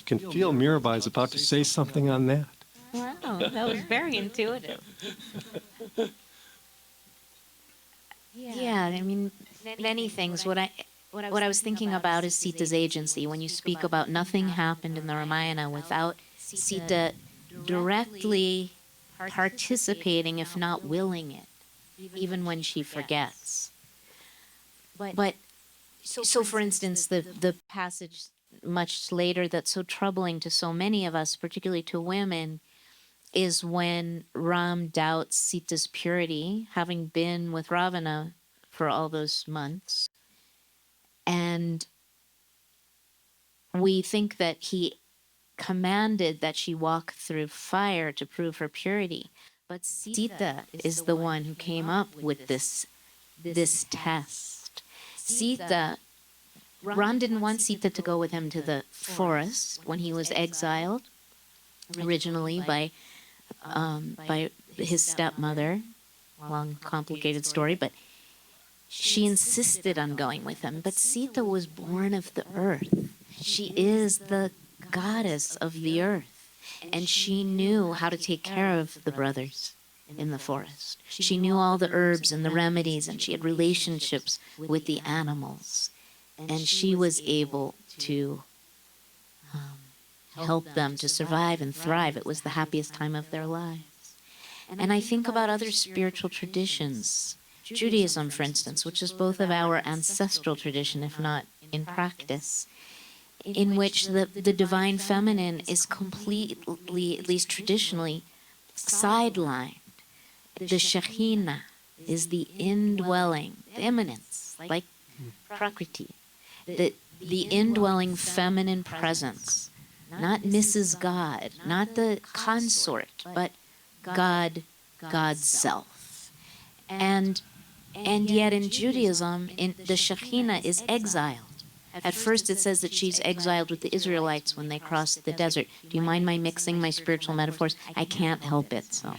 can feel Mirabai is about to say something on that. Wow, that was very intuitive. Yeah, I mean, many things. What I was thinking about is Sita's agency. When you speak about nothing happened in the Ramayana without Sita directly participating, if not willing it, even when she forgets. But so for instance, the passage much later that's so troubling to so many of us, particularly to women, is when Ram doubts Sita's purity, having been with Ravana for all those months. And we think that he commanded that she walk through fire to prove her purity. But Sita is the one who came up with this test. Ram didn't want Sita to go with him to the forest when he was exiled originally by his stepmother. Long, complicated story, but she insisted on going with him. But Sita was born of the earth. She is the goddess of the earth, and she knew how to take care of the brothers in the forest. She knew all the herbs and the remedies, and she had relationships with the animals, and she was able to help them to survive and thrive. It was the happiest time of their lives. And I think about other spiritual traditions, Judaism, for instance, which is both of our ancestral tradition, if not in practice, in which the divine feminine is completely, at least traditionally, sidelined. The Shekhinah is the indwelling, the immanence, like Prakriti, the indwelling feminine presence, not Mrs. God, not the consort, but God, God's self. And yet in Judaism, the Shekhinah is exiled. At first it says that she's exiled with the Israelites when they crossed the desert. Do you mind my mixing my spiritual metaphors? I can't help it, so.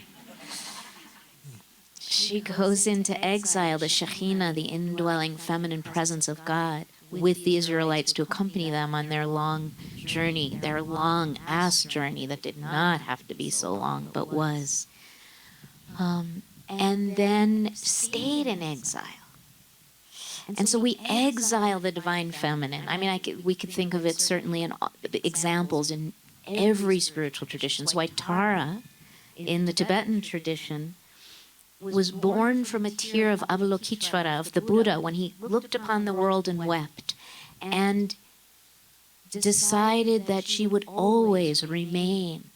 She goes into exile, the Shekhinah, the indwelling feminine presence of God, with the Israelites to accompany them on their long journey, their long-ass journey that did not have to be so long, but was. And then stayed in exile. And so we exile the divine feminine. I mean, we could think of it certainly in examples in every spiritual tradition. So Tara, in the Tibetan tradition, was born from a tear of Avalokiteshvara, of the Buddha, when he looked upon the world and wept, and decided that she would always remain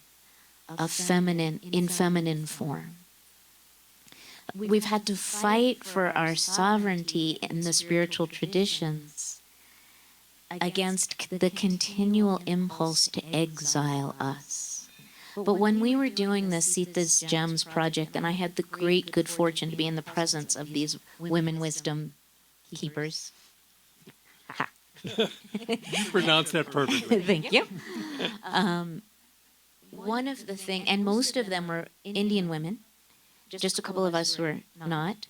in feminine form. We've had to fight for our sovereignty in the spiritual traditions against the continual impulse to exile us. But when we were doing the Sita's Gems project, and I had the great good fortune to be in the presence of these women wisdom keepers. You pronounced that perfectly. Thank you. One of the things, and most of them were Indian women, just a couple of us were not.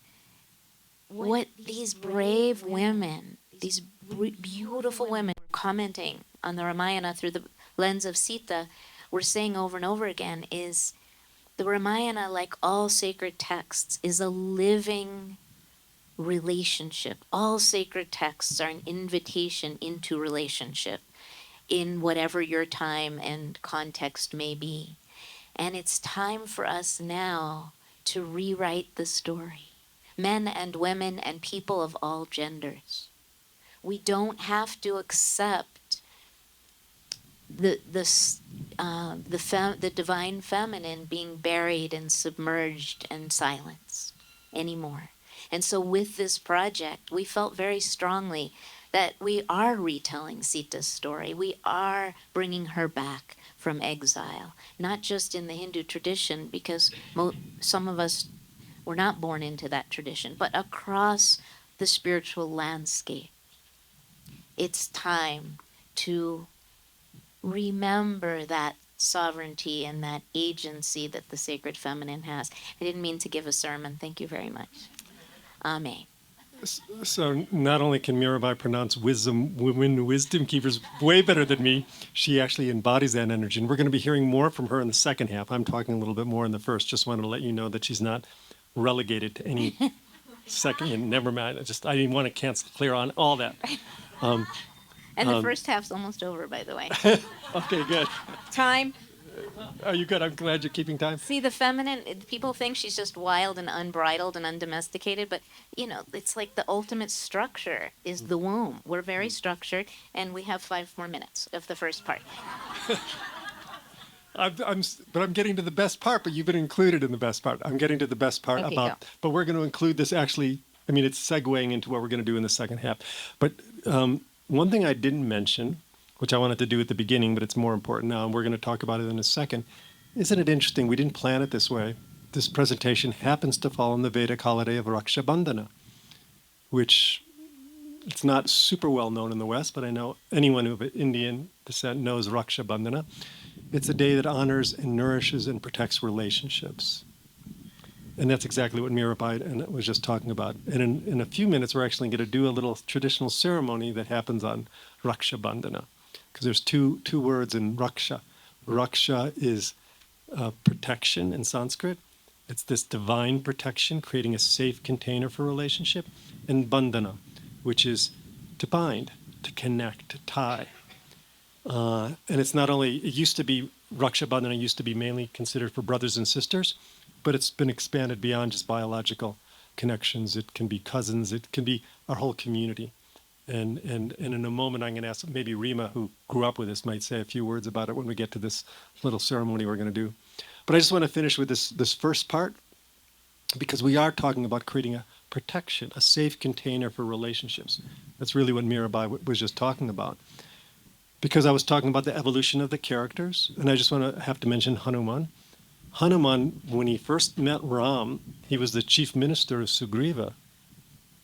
What these brave women, these beautiful women commenting on the Ramayana through the lens of Sita, were saying over and over again is the Ramayana, like all sacred texts, is a living relationship. All sacred texts are an invitation into relationship in whatever your time and context may be. And it's time for us now to rewrite the story. Men and women and people of all genders. We don't have to accept the divine feminine being buried and submerged and silenced anymore. And so with this project, we felt very strongly that we are retelling Sita's story. We are bringing her back from exile, not just in the Hindu tradition, because some of us were not born into that tradition, but across the spiritual landscape. It's time to remember that sovereignty and that agency that the sacred feminine has. I didn't mean to give a sermon. Thank you very much. Amen. So not only can Mirabai pronounce women wisdom keepers way better than me, she actually embodies that energy. And we're going to be hearing more from her in the second half. I'm talking a little bit more in the first. Just wanted to let you know that she's not relegated to any second. And never mind. I didn't want to clear on all that. And the first half's almost over, by the way. Okay, good. Time. Are you good? I'm glad you're keeping time. See, the feminine, people think she's just wild and unbridled and undomesticated, but, it's like the ultimate structure is the womb. We're very structured, and we have 5 more minutes of the first part. But I'm getting to the best part, but you've been included in the best part. I'm getting to the best part but we're going to include this actually, it's segueing into what we're going to do in the second half. But one thing I didn't mention, which I wanted to do at the beginning, but it's more important now, and we're going to talk about it in a second. Isn't it interesting? We didn't plan it this way. This presentation happens to fall on the Vedic holiday of Raksha Bandhana, which it's not super well known in the West, but I know anyone of Indian descent knows Raksha Bandhana. It's a day that honors and nourishes and protects relationships. And that's exactly what Mirabai was just talking about. And in a few minutes, we're actually going to do a little traditional ceremony that happens on Raksha Bandhana. Because there's two words in Raksha. Raksha is protection in Sanskrit. It's this divine protection, creating a safe container for relationship. And Bandhana, which is to bind, to connect, to tie. And it's not only, Raksha Bandhana used to be mainly considered for brothers and sisters, but it's been expanded beyond just biological connections. It can be cousins. It can be our whole community. And in a moment, I'm going to ask, maybe Reema, who grew up with this, might say a few words about it when we get to this little ceremony we're going to do. But I just want to finish with this first part, because we are talking about creating a protection, a safe container for relationships. That's really what Mirabai was just talking about. Because I was talking about the evolution of the characters, and I just have to mention Hanuman. Hanuman, when he first met Ram, he was the chief minister of Sugriva.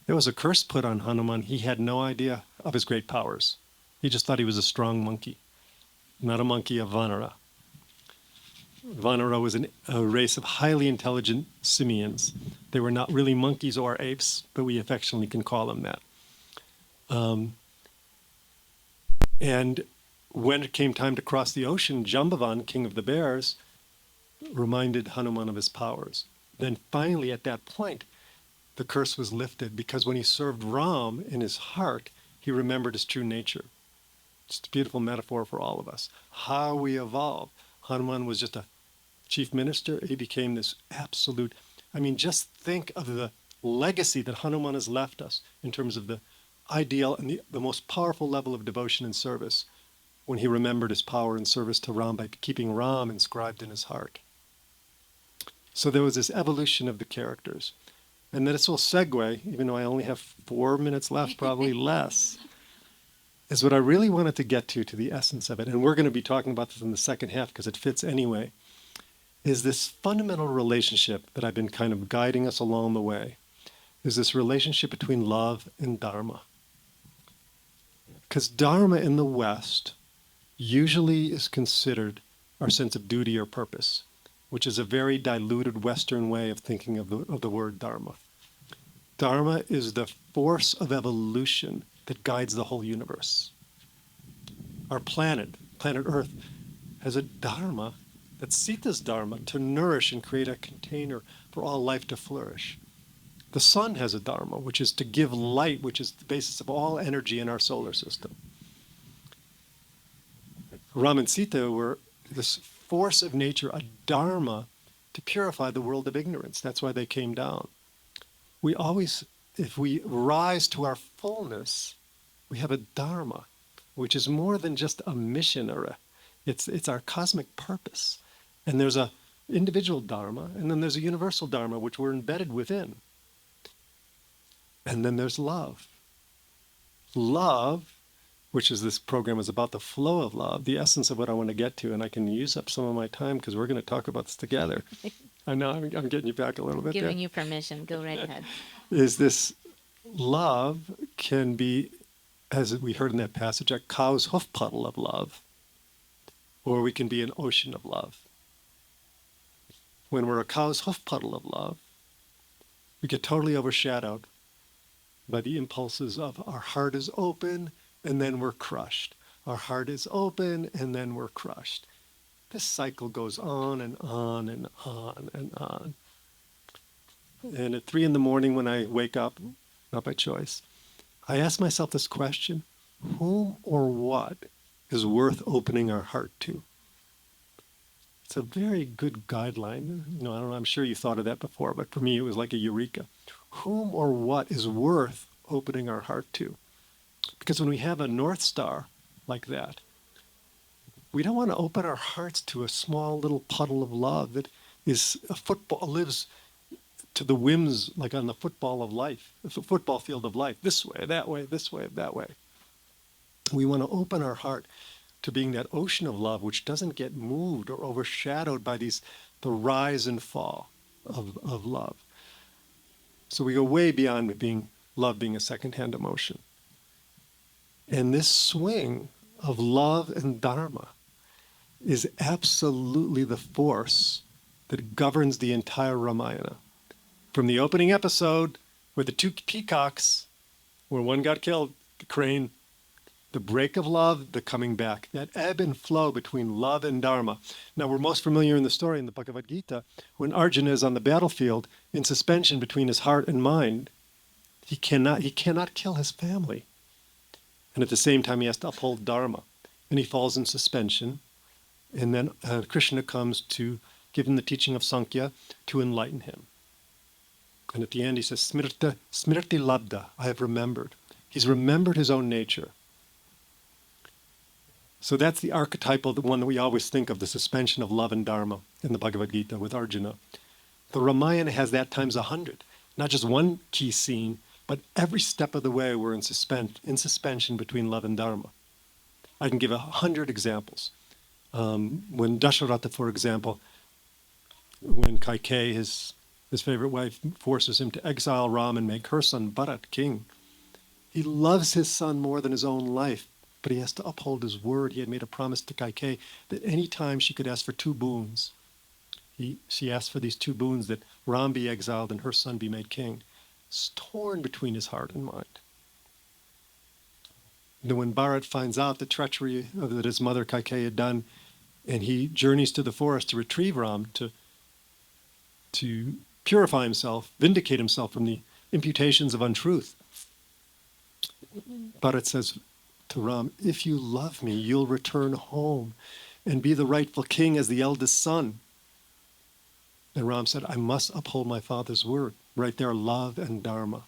There was a curse put on Hanuman. He had no idea of his great powers. He just thought he was a strong monkey, not a monkey of Vanara. Vanara was a race of highly intelligent simians. They were not really monkeys or apes, but we affectionately can call them that. And when it came time to cross the ocean, Jambavan, king of the bears, reminded Hanuman of his powers. Then finally, at that point, the curse was lifted, because when he served Ram in his heart, he remembered his true nature. It's a beautiful metaphor for all of us. How we evolve. Hanuman was just a chief minister. He became this absolute, just think of the legacy that Hanuman has left us in terms of the ideal and the most powerful level of devotion and service, when he remembered his power and service to Ram by keeping Ram inscribed in his heart. So there was this evolution of the characters. And then this will segue, even though I only have 4 minutes left, probably less, is what I really wanted to get to the essence of it. And we're going to be talking about this in the second half because it fits anyway, is this fundamental relationship that I've been kind of guiding us along the way, is this relationship between love and Dharma. Because Dharma in the West usually is considered our sense of duty or purpose, which is a very diluted Western way of thinking of the word Dharma. Dharma is the force of evolution that guides the whole universe. Our planet Earth, has a Dharma that's Sita's Dharma, to nourish and create a container for all life to flourish. The sun has a Dharma, which is to give light, which is the basis of all energy in our solar system. Ram and Sita were this force of nature, a Dharma, to purify the world of ignorance. That's why they came down. We always, if we rise to our fullness, we have a Dharma, which is more than just a mission, or it's our cosmic purpose. And there's a individual Dharma, and then there's a universal Dharma, which we're embedded within. And then there's love. Love, which is this program is about the flow of love, the essence of what I want to get to, and I can use up some of my time because we're going to talk about this together. I know I'm getting you back a little bit. Giving you permission. Go right ahead. Is this love can be, as we heard in that passage, a cow's hoof puddle of love, or we can be an ocean of love. When we're a cow's hoof puddle of love, we get totally overshadowed by the impulses of our heart is open, and then we're crushed. Our heart is open, and then we're crushed. This cycle goes on and on and on and on. And at 3 a.m. when I wake up, not by choice, I ask myself this question: whom or what is worth opening our heart to? It's a very good guideline. I don't know, I'm sure you thought of that before, but for me it was like a eureka. Whom or what is worth opening our heart to? Because when we have a North Star like that, we don't want to open our hearts to a small little puddle of love that is a football, lives to the whims, like on the football of life, the football field of life, this way, that way, this way, that way. We want to open our heart to being that ocean of love, which doesn't get moved or overshadowed by the rise and fall of love. So we go way beyond love being a secondhand emotion. And this swing of love and Dharma is absolutely the force that governs the entire Ramayana. From the opening episode with the 2 peacocks, where one got killed, the crane, the break of love, the coming back, that ebb and flow between love and Dharma. Now, we're most familiar in the story in the Bhagavad Gita, when Arjuna is on the battlefield in suspension between his heart and mind. He cannot kill his family. And at the same time, he has to uphold Dharma. And he falls in suspension. And then Krishna comes to given the teaching of Sankhya to enlighten him. And at the end he says, Smirti labda, I have remembered. He's remembered his own nature. So that's the archetypal, the one that we always think of, the suspension of love and dharma in the Bhagavad Gita with Arjuna. The Ramayana has that times 100. Not just one key scene, but every step of the way we're in suspension between love and dharma. I can give 100 examples. When Dasharatha, for example, when Kaikeyi, his favorite wife, forces him to exile Ram and make her son Bharat king, he loves his son more than his own life, but he has to uphold his word. He had made a promise to Kaikeyi that any time she could ask for 2 boons. She asked for these 2 boons, that Ram be exiled and her son be made king. It's torn between his heart and mind. And when Bharat finds out the treachery that his mother Kaikeyi had done, and he journeys to the forest to retrieve Ram, to purify himself, vindicate himself from the imputations of untruth, Bharat says to Ram, if you love me, you'll return home and be the rightful king as the eldest son. And Ram said, I must uphold my father's word. Right there, love and dharma.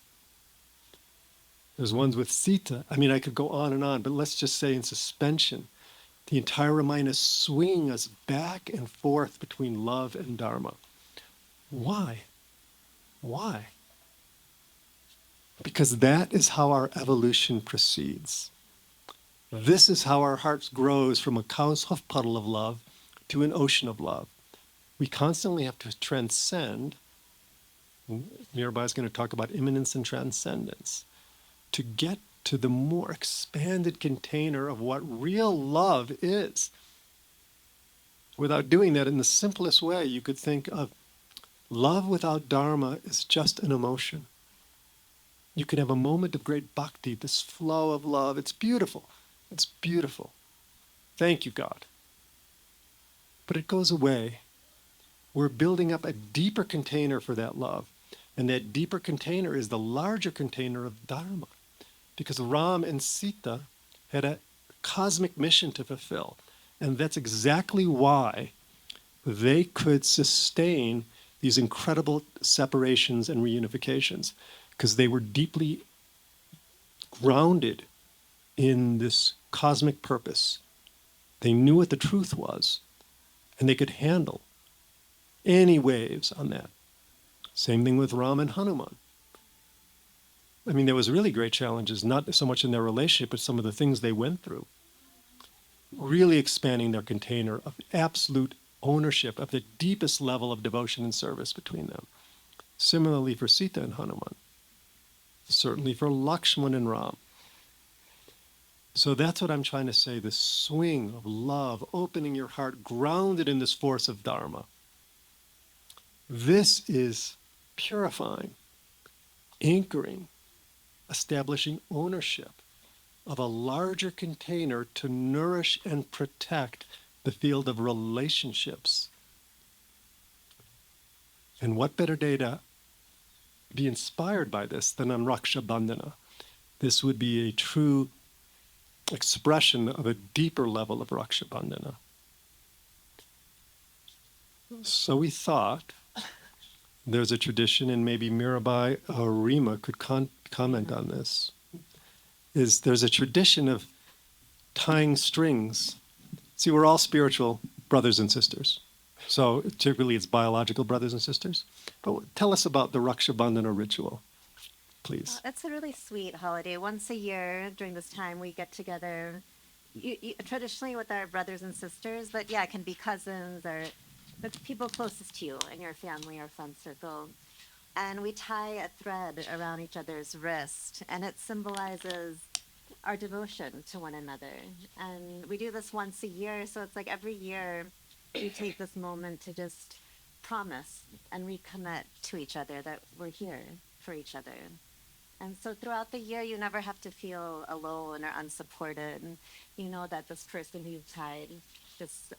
There's ones with Sita. I mean, I could go on, but let's just say in suspension, the entire Ramayana is swinging us back and forth between love and dharma. Why? Why? Because that is how our evolution proceeds. This is how our hearts grows from a cow's hoof puddle of love to an ocean of love. We constantly have to transcend. Mirabai is going to talk about immanence and transcendence to get to the more expanded container of what real love is. Without doing that, in the simplest way, you could think of love without dharma is just an emotion. You can have a moment of great bhakti, this flow of love. It's beautiful. It's beautiful. Thank you, God. But it goes away. We're building up a deeper container for that love. And that deeper container is the larger container of dharma. Because Ram and Sita had a cosmic mission to fulfill. And that's exactly why they could sustain these incredible separations and reunifications. Because they were deeply grounded in this cosmic purpose. They knew what the truth was. And they could handle any waves on that. Same thing with Ram and Hanuman. I mean, there was really great challenges, not so much in their relationship, but some of the things they went through. Really expanding their container of absolute ownership of the deepest level of devotion and service between them. Similarly for Sita and Hanuman. Certainly for Lakshman and Ram. So that's what I'm trying to say, this swing of love, opening your heart, grounded in this force of Dharma. This is purifying, anchoring, establishing ownership of a larger container to nourish and protect the field of relationships. And what better day to be inspired by this than on Raksha Bandhana? This would be a true expression of a deeper level of Raksha Bandhana. So we thought there's a tradition, and maybe Mirabai or Reema could comment on this, is there's a tradition of tying strings. See, we're all spiritual brothers and sisters. So typically it's biological brothers and sisters. But tell us about the Raksha Bandhana ritual, please. It's a really sweet holiday. Once a year during this time we get together, traditionally with our brothers and sisters, but yeah, it can be cousins or the people closest to you in your family or friend circle. And we tie a thread around each other's wrist, and it symbolizes our devotion to one another. And we do this once a year, so it's like every year we take this moment to just promise and recommit to each other that we're here for each other. And so throughout the year, you never have to feel alone or unsupported. And you know that this person who you've tied this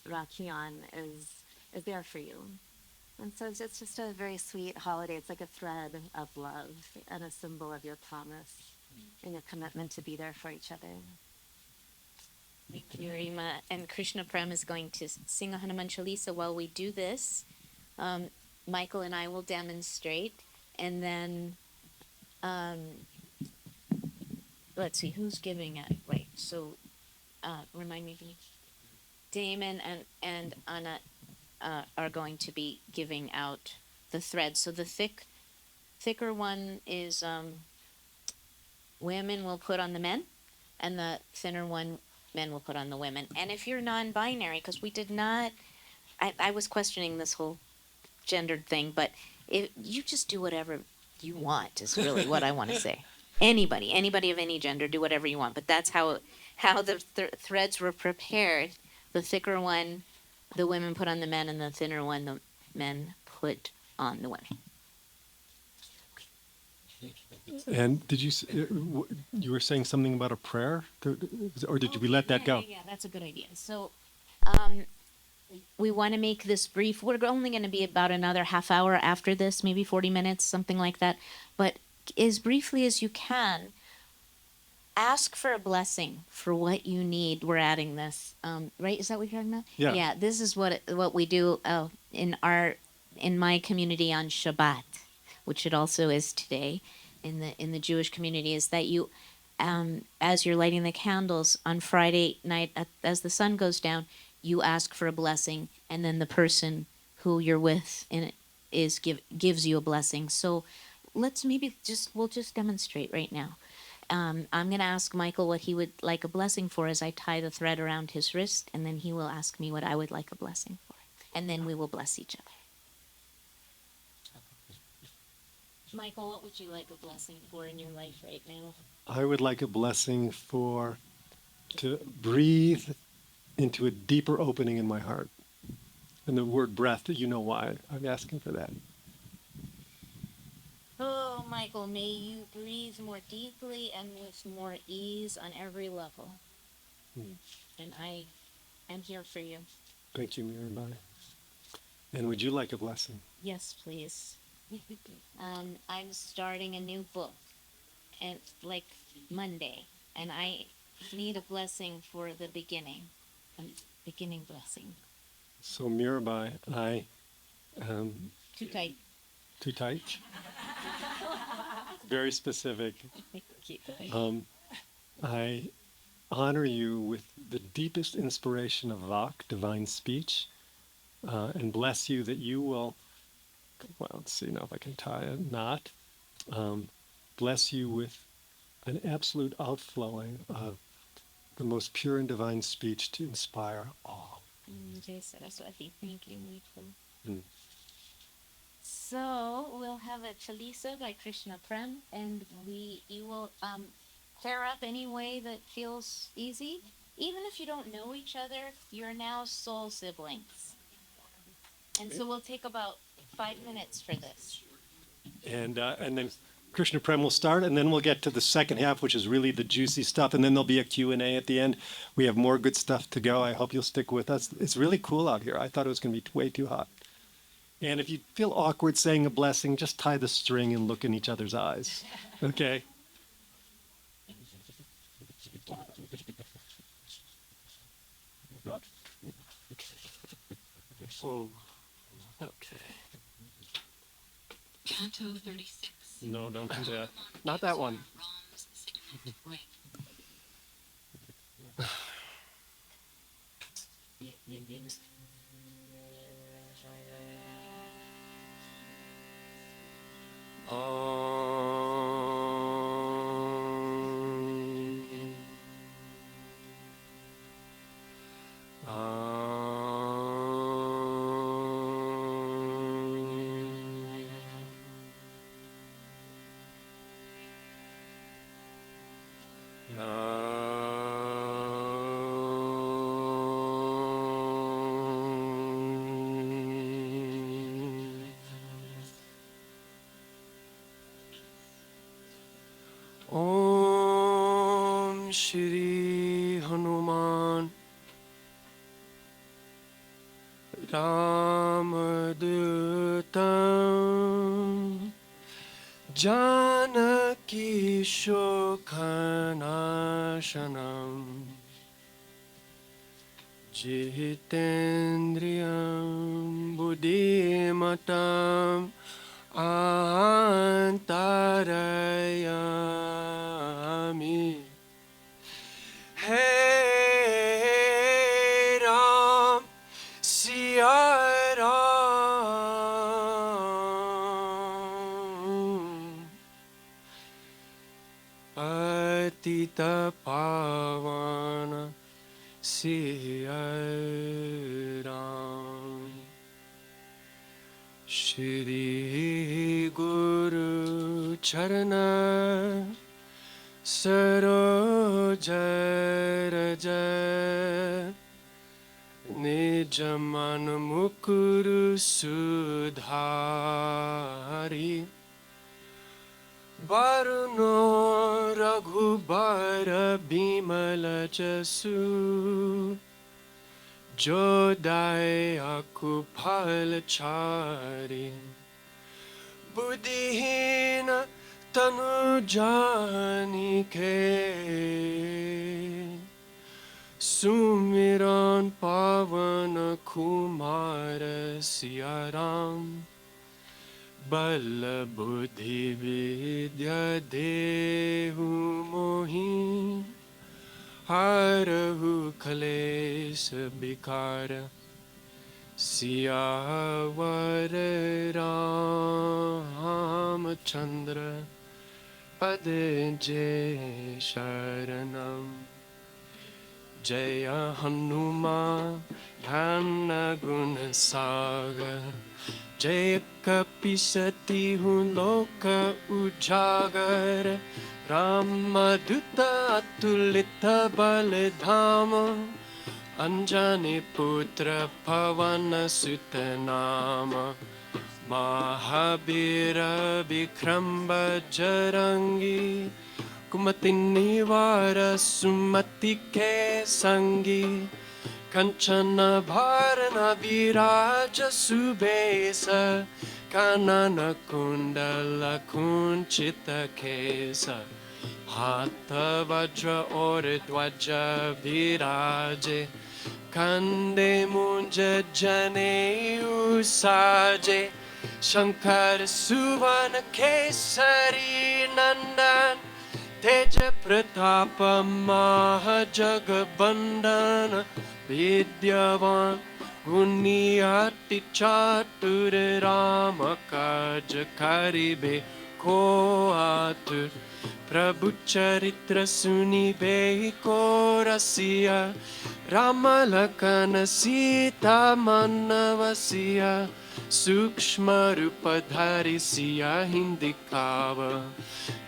Rakhi on is there for you. And so it's just a very sweet holiday. It's like a thread of love and a symbol of your promise and your commitment to be there for each other. Reema and Krishna Prem is going to sing a Hanuman Chalisa. While we do this, Michael and I will demonstrate, and then let's see who's giving it. Wait, so remind me, Damon and Anna are going to be giving out the thread. So the thicker one is women will put on the men, and the thinner one men will put on the women. And if you're non-binary, because we did not, I was questioning this whole gendered thing, but if you just do whatever you want is really what I want to say. Anybody of any gender, do whatever you want. But that's how the threads were prepared. The thicker one, the women put on the men, and the thinner one, the men put on the women. And did you you were saying something about a prayer, or did we let that go? Yeah, that's a good idea. So, we want to make this brief. We're only going to be about another half hour after this, maybe 40 minutes, something like that. But as briefly as you can, ask for a blessing for what you need. We're adding this, right? Is that what you're talking about? Yeah. Yeah. This is what we do in my community on Shabbat, which it also is today in the Jewish community. Is that you, as you're lighting the candles on Friday night, as the sun goes down, you ask for a blessing, and then the person who you're with gives you a blessing. So let's we'll just demonstrate right now. I'm going to ask Michael what he would like a blessing for as I tie the thread around his wrist, and then he will ask me what I would like a blessing for. And then we will bless each other. Michael, what would you like a blessing for in your life right now? I would like a blessing to breathe into a deeper opening in my heart. And the word breath, you know why I'm asking for that. Oh, Michael, may you breathe more deeply and with more ease on every level. And I am here for you. Thank you, Mirabai. And would you like a blessing? Yes, please. I'm starting a new book, and like Monday, and I need a blessing for the beginning, a beginning blessing. So Mirabai, Too tight. too tight? Very specific. I honor you with the deepest inspiration of Vak, divine speech, and bless you that you will, well, let's see now if I can tie a knot, bless you with an absolute outflowing of the most pure and divine speech to inspire all. Jai Saraswati, thank you, Michael. Mm. So we'll have a Chalisa by Krishna Prem, and you will pair up any way that feels easy. Even if you don't know each other, you're now soul siblings. And so we'll take about 5 minutes for this. And then Krishna Prem will start, and then we'll get to the second half, which is really the juicy stuff, and then there'll be a Q&A at the end. We have more good stuff to go. I hope you'll stick with us. It's really cool out here. I thought it was going to be way too hot. And if you feel awkward saying a blessing, just tie the string and look in each other's eyes. Okay? Oh, okay. Canto 36. No, don't do that. Not that one. Ram's signature way. Om Shri Hanuman Ramadutam Janaki Shokanashanam Jitendriyam buddhimatam antarayami. Hey Ram, Siya Ram, Patita Pavana Siya Ram, Shri Guru Charana Saroja Nijaman Mukuru Sudhari Baruno Raghubara Bimala Jasu Jodai Akupalachari Buddhihina Tanu Janike Sumiran Pavana Kumara Siyaram Bala Buddhi Vidya Dehu Mohi Harahu Kalesa Bikara Siyavara Ramachandra Padaje Sharanam Jaya Hanuman Dhana Guna Sagar Jaya Kapisati Loka Ujagar Ramaduta Atulita Baladhama Anjani Putra Pavana Sutanama Mahabira Vikramba Jarangi Kumatinivara Sumati Ke Sangi Kanchana Bharana Viraja Subesa Kanana Kundala Kunchita Kesa Hatha Vajra Oridwaja Viraje Kande Munja Jane Usaje Shankar Suvana Kesari Nandan Teja Pratapa Mahajagabandana Vidyavan Guniyati Chatur Rama Kaja Karibe Koatur Prabhu Charitra Sunibe Korasiya Rama Lakana Sita Manavasiya Sukshma Rupadhari Siya Hindikava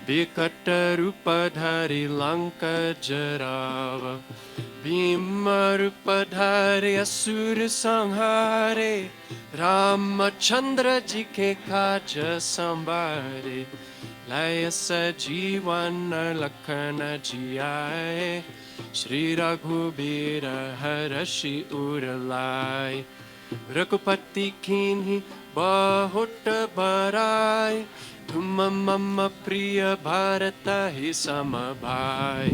Vikata Rupadhari Lanka Jarava Bhima Rupadhari Asura Sanghare Ramachandra Ji ke Kaja Sambare Laya Sajivana Lakhana Jiyaye Shri Raghubira Harashi Uralai Raghupati Kinhi Bahut Barai Tumma Mama Priya Bharata Hi Samabhai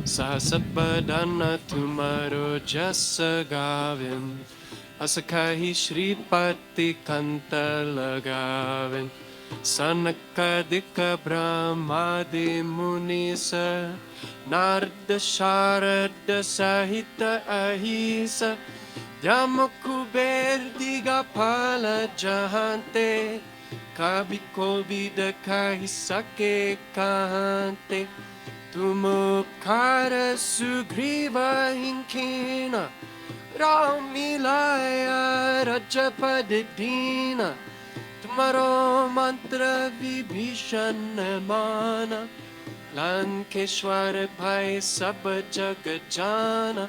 Sahasabadana Tumaro Jasa Gavin Asakahi Shri Pati Kanta Lagavin Sanakadika Brahmadi Munisa Narda Sharada Sahita Ahisa Yamakuber Digapala Jahante Kabiko Vida Kahisake Kahante Tumukara Sugriva Hinkina Ramilaya Rajapadidina Tumaro Mantra Vibhishana Mana Lankeshwara Bhai Sabha Jagajana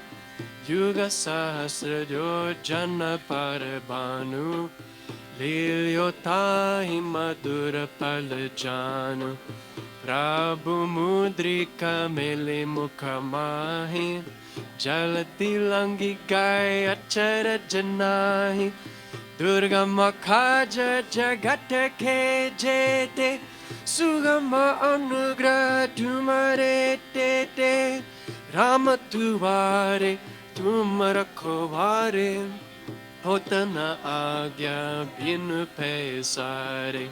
Yuga Sahasra Yojana Parabhanu Lilyotahi Madhura Palajanu Prabhu Mudrika Mele Mukamahi Jalati Langi Gai Achara Janahi Durga Makhaja Jagata Ke Jete Sugama Anugra Tumare Tete Rama Tuvare तुम रखवारे होता न आज्ञा बिन पैसारे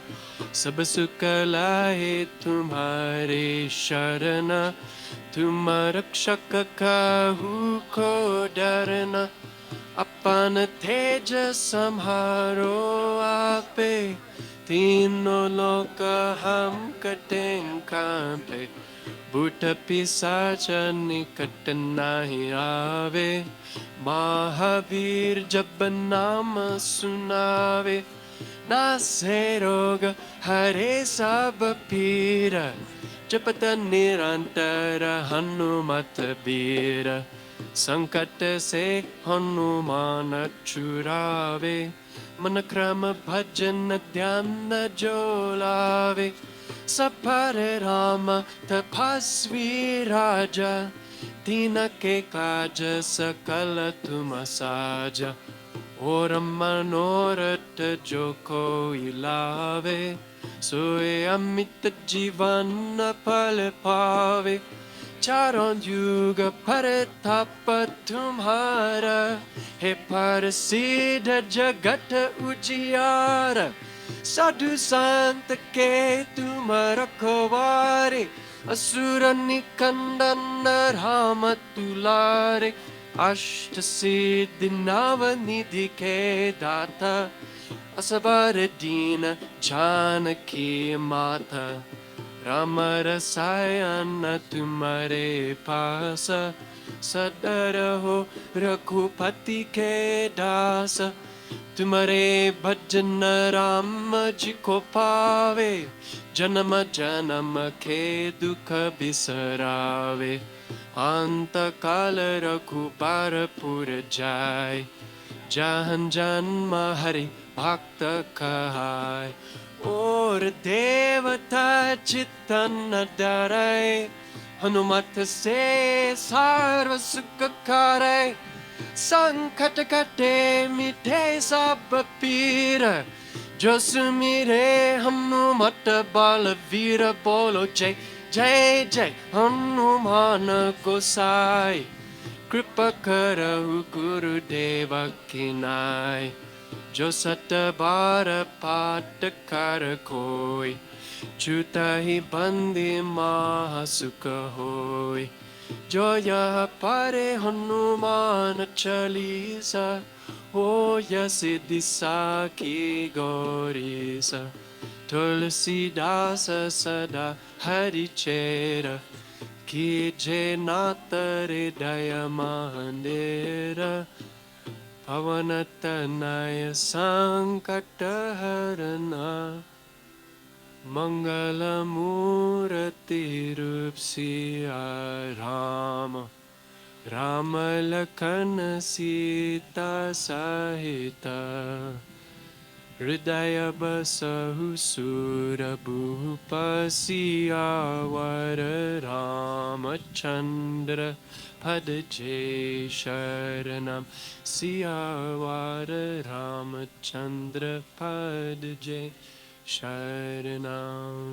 सब सुख लाए तुम्हारे शरण तुम रक्षक काहू को डरना अपन तेज संहारो आपे तीनों लोक हम कटें कांपे भूत पिशाच निकट नहीं आवे महावीर जब नाम सुनावे नासे रोग हरे सब पीर जपत निरंतर हनुमत बीर संकट से हनुमान छुड़ावे मन क्रम भजन ध्यान जो लावे सफर राम तपस्वी राजा दीन के काज सकल तुम साजा और मनोरथ जो कोई लावे सोए अमित जीवन फल पावे चारों युग पर तप तुम्हारा हे प्रसिद्ध जगत उजियार साधु संत के तुम रखवारे असुर निकंदन राम दुलारे अष्ट सिद्धि नव निधि के दाता असबर दीन जानकी माता राम रसायन तुम्हारे पास सदर हो रघुपति के दास तुम्हारे भजन राम जी को पावे जन्म जन्म के दुख बिसरावे अंत काल रघुपरपुर जाय जहन जन्म हरि भक्त कहाय और देवता चित्तन डरे हनुमत से सर्व सुख करे संकट कटे मिटे सब पीर जो सुमिरे हनुमत बल वीर बोलो जय जय जय हनुमान गोसाई कृपा करहु गुरुदेव की नाय जो सत बार पाठ कर कोई छूता ही बंदी महा सुख होय जो यह पढ़े हनुमान चालीसा हो यह सिद्धि साखी गौरीसा तुलसीदास सदा हरि चेरा कीजे नाथ हृदय मंदिर पवन तनय संकट हरना मंगल मूर्ति रूप सिया राम राम लखन सीता सहित हृदय बसहु सुरभूप सियावर रामचंद्र पद जय शरणम सियावर रामचंद्र पद जय शरणम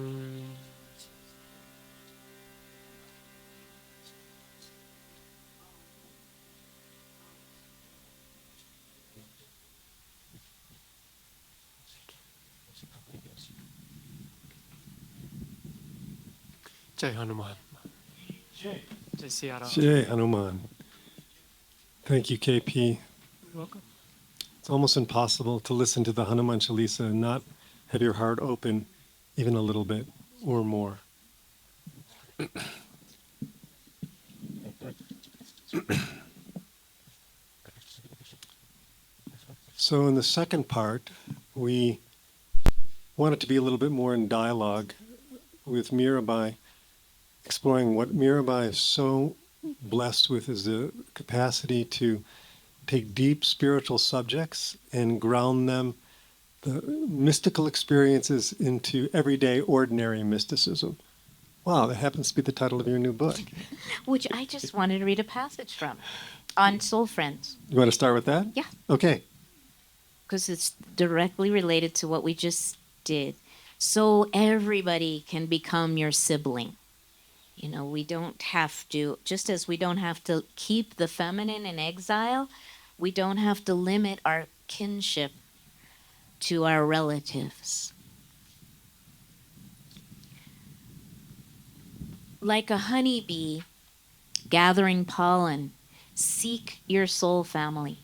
Jai Hanuman. Jai Siya Ram. Jai Hanuman. Thank you, KP. You're welcome. It's almost impossible to listen to the Hanuman Chalisa and not have your heart open even a little bit or more. So in the second part, we wanted to be a little bit more in dialogue with Mirabai, exploring what Mirabai is so blessed with is the capacity to take deep spiritual subjects and ground them, the mystical experiences, into everyday, ordinary mysticism. Wow, that happens to be the title of your new book. Which I just wanted to read a passage from on Soul Friends. You want to start with that? Yeah. Okay. Because it's directly related to what we just did. So everybody can become your sibling. We don't have to, just as we don't have to keep the feminine in exile, we don't have to limit our kinship to our relatives. Like a honeybee gathering pollen, seek your soul family.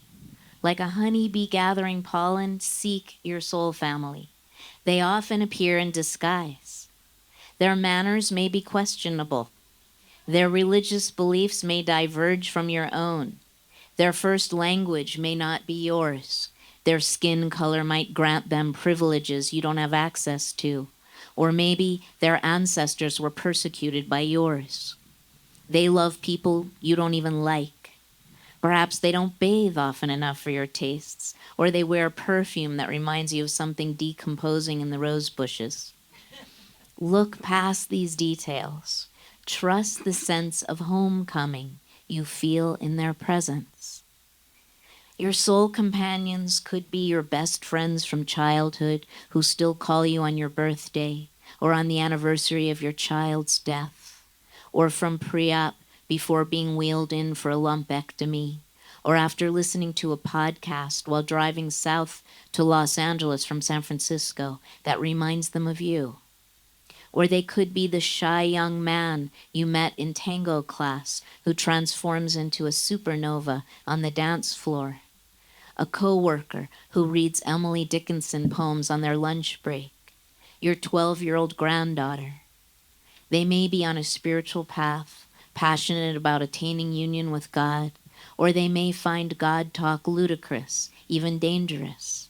Like a honeybee gathering pollen, seek your soul family. They often appear in disguise. Their manners may be questionable. Their religious beliefs may diverge from your own. Their first language may not be yours. Their skin color might grant them privileges you don't have access to. Or maybe their ancestors were persecuted by yours. They love people you don't even like. Perhaps they don't bathe often enough for your tastes, or they wear perfume that reminds you of something decomposing in the rose bushes. Look past these details. Trust the sense of homecoming you feel in their presence. Your soul companions could be your best friends from childhood who still call you on your birthday or on the anniversary of your child's death, or from pre-op before being wheeled in for a lumpectomy, or after listening to a podcast while driving south to Los Angeles from San Francisco that reminds them of you. Or they could be the shy young man you met in tango class who transforms into a supernova on the dance floor. A coworker who reads Emily Dickinson poems on their lunch break. Your 12-year-old granddaughter. They may be on a spiritual path, passionate about attaining union with God, or they may find God talk ludicrous, even dangerous.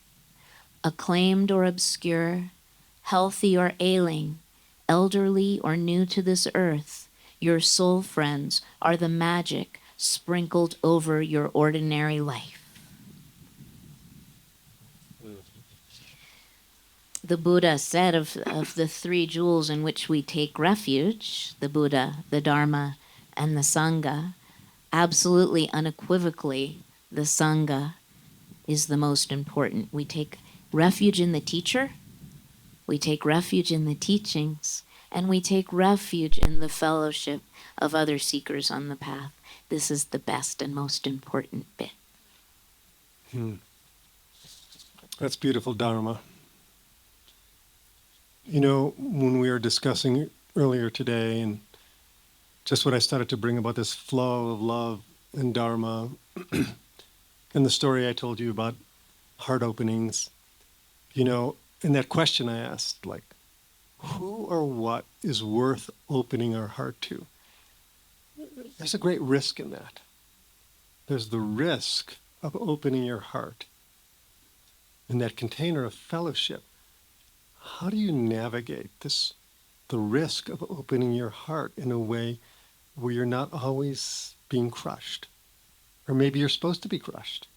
Acclaimed or obscure, healthy or ailing, elderly or new to this earth, your soul friends are the magic sprinkled over your ordinary life. The Buddha said of the three jewels in which we take refuge, the Buddha, the Dharma, and the Sangha, absolutely unequivocally, the Sangha is the most important. We take refuge in the teacher, we take refuge in the teachings, and we take refuge in the fellowship of other seekers on the path. This is the best and most important bit. That's beautiful, Dharma. When we were discussing earlier today, and just what I started to bring about this flow of love and Dharma, and the story I told you about heart openings, and that question I asked, like, who or what is worth opening our heart to? There's a great risk in that. There's the risk of opening your heart in that container of fellowship. How do you navigate the risk of opening your heart in a way where you're not always being crushed? Or maybe you're supposed to be crushed.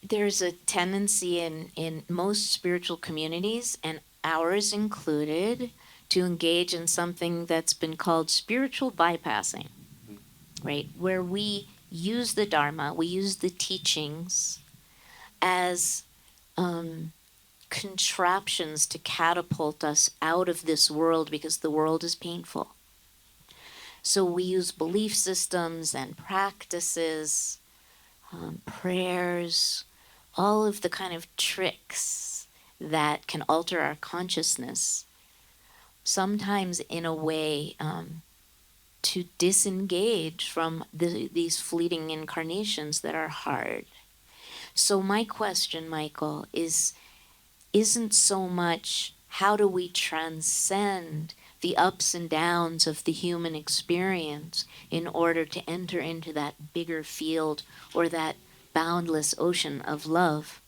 There's a tendency in most spiritual communities, and ours included, to engage in something that's been called spiritual bypassing, right? Where we use the Dharma, we use the teachings as contraptions to catapult us out of this world because the world is painful. So we use belief systems and practices, prayers, all of the kind of tricks that can alter our consciousness, sometimes in a way to disengage from these fleeting incarnations that are hard. So my question, Michael, isn't so much how do we transcend the ups and downs of the human experience in order to enter into that bigger field or that boundless ocean of love,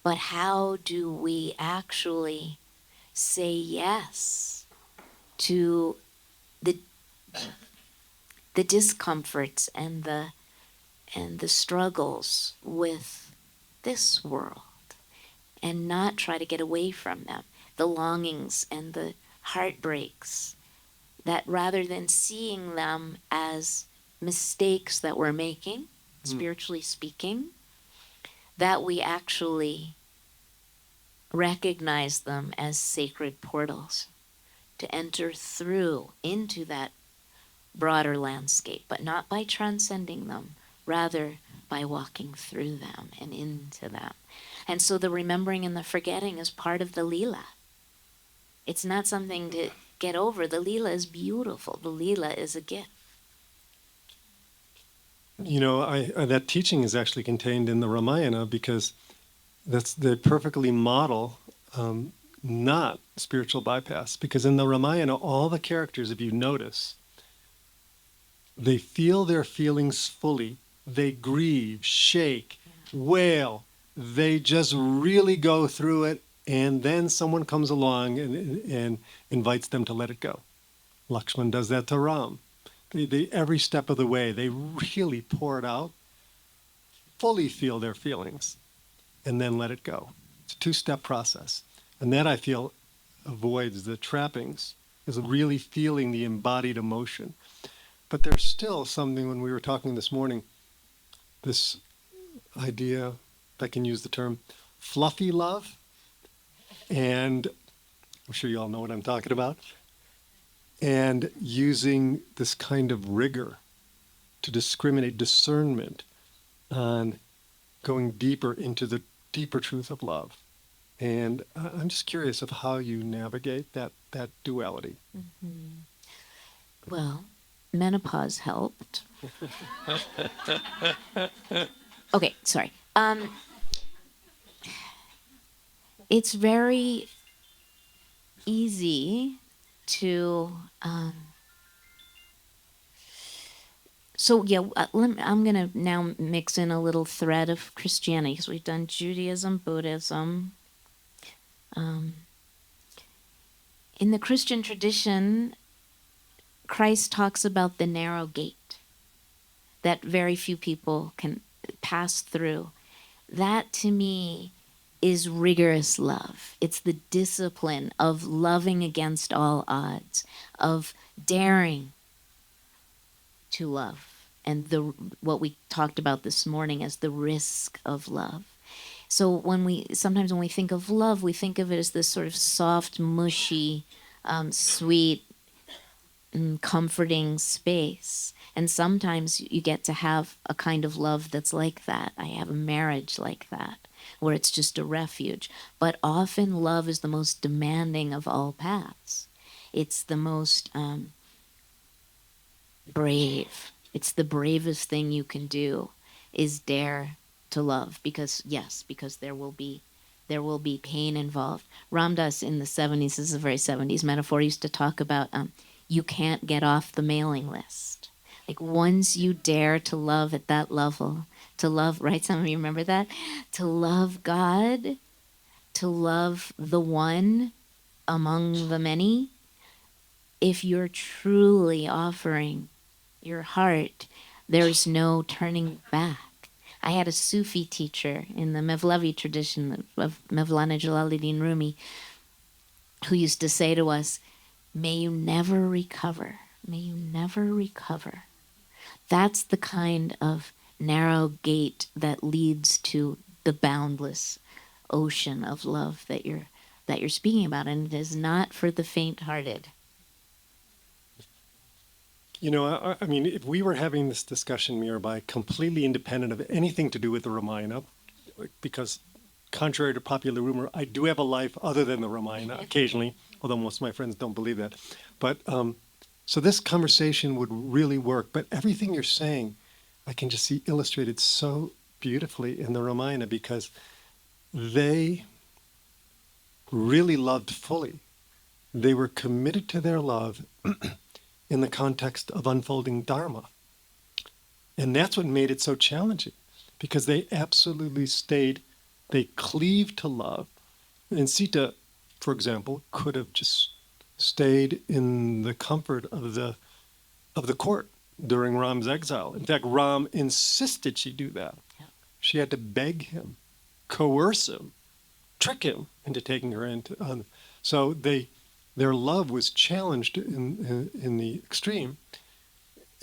but how do we actually say yes to the discomforts and the struggles with this world, and not try to get away from them, the longings and the heartbreaks, that rather than seeing them as mistakes that we're making, spiritually speaking, that we actually recognize them as sacred portals to enter through into that broader landscape, but not by transcending them, rather by walking through them and into them. And so the remembering and the forgetting is part of the Leela. It's not something to get over. The Leela is beautiful. The Leela is a gift. You know, that teaching is actually contained in the Ramayana because they perfectly model not spiritual bypass. Because in the Ramayana, all the characters, if you notice, they feel their feelings fully. They grieve, shake, wail. They just really go through it, and then someone comes along and invites them to let it go. Lakshman does that to Ram. Every step of the way, they really pour it out, fully feel their feelings, and then let it go. It's a two-step process. And that, I feel, avoids the trappings, is really feeling the embodied emotion. But there's still something, when we were talking this morning, this idea, if I can use the term, fluffy love. And I'm sure you all know what I'm talking about. And using this kind of rigor to discriminate, discernment on going deeper into the deeper truth of love. And I'm just curious of how you navigate that duality. Mm-hmm. Well, menopause helped. Okay, sorry. It's very easy to I'm going to now mix in a little thread of Christianity, because we've done Judaism, Buddhism. In the Christian tradition, Christ talks about the narrow gate that very few people can pass through. That, to me, is rigorous love. It's the discipline of loving against all odds, of daring to love, and what we talked about this morning as the risk of love. So sometimes when we think of love, we think of it as this sort of soft, mushy, sweet, comforting space. And sometimes you get to have a kind of love that's like that. I have a marriage like that, where it's just a refuge. But often love is the most demanding of all paths. It's the most brave. It's the bravest thing you can do, is dare to love, because there will be pain involved. Ram Dass in the 70s, this is a very 70s metaphor, used to talk about you can't get off the mailing list. Like, once you dare to love at that level, to love, right? Some of you remember that? To love God, to love the one among the many, if you're truly offering your heart, there's no turning back. I had a Sufi teacher in the Mevlevi tradition of Mevlana Jalaluddin Rumi, who used to say to us, "May you never recover. May you never recover." That's the kind of narrow gate that leads to the boundless ocean of love that you're speaking about, and it is not for the faint-hearted. You know, I mean, if we were having this discussion, Mirabai, completely independent of anything to do with the Ramayana, because contrary to popular rumor, I do have a life other than the Ramayana occasionally, although most of my friends don't believe that. But so this conversation would really work. But everything you're saying, I can just see illustrated so beautifully in the Ramayana, because they really loved fully. They were committed to their love in the context of unfolding Dharma. And that's what made it so challenging, because they absolutely they cleaved to love. And Sita, for example, could have just stayed in the comfort of the court during Ram's exile. In fact, Ram insisted she do that. She had to beg him, coerce him, trick him into taking her into. So their love was challenged in the extreme.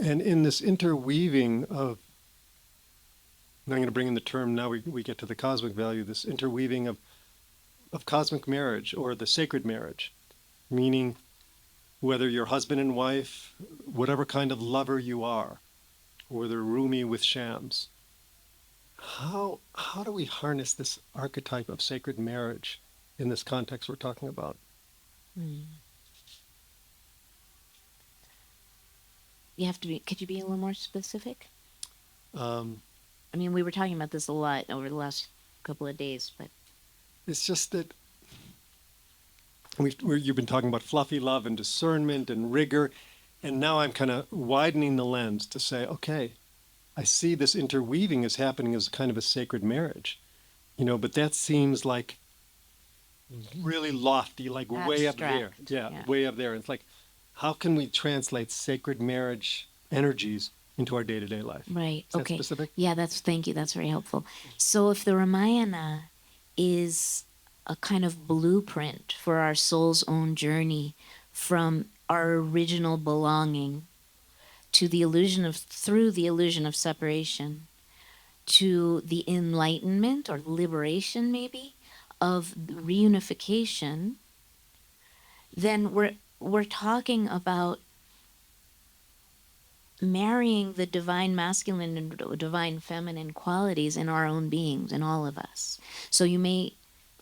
And in this interweaving of, I'm going to bring in the term, now we get to the cosmic value, this interweaving of cosmic marriage, or the sacred marriage, meaning whether you're husband and wife, whatever kind of lover you are, or the Rumi with shams. How do we harness this archetype of sacred marriage in this context we're talking about? You have to be, could you be a little more specific? Um, I mean, we were talking about this a lot over the last couple of days, but it's just that you've been talking about fluffy love and discernment and rigor, and now I'm kind of widening the lens to say, okay, I see this interweaving is happening as kind of a sacred marriage, but that seems like really lofty, like way up there. Abstract, Yeah, way up there. It's like, how can we translate sacred marriage energies into our day-to-day life? right. Is that Okay. specific? Yeah, thank you. That's very helpful. So if the Ramayana is a kind of blueprint for our soul's own journey from our original belonging to through the illusion of separation, to the enlightenment or liberation maybe of reunification, then we're talking about marrying the divine masculine and divine feminine qualities in our own beings, in all of us. So you may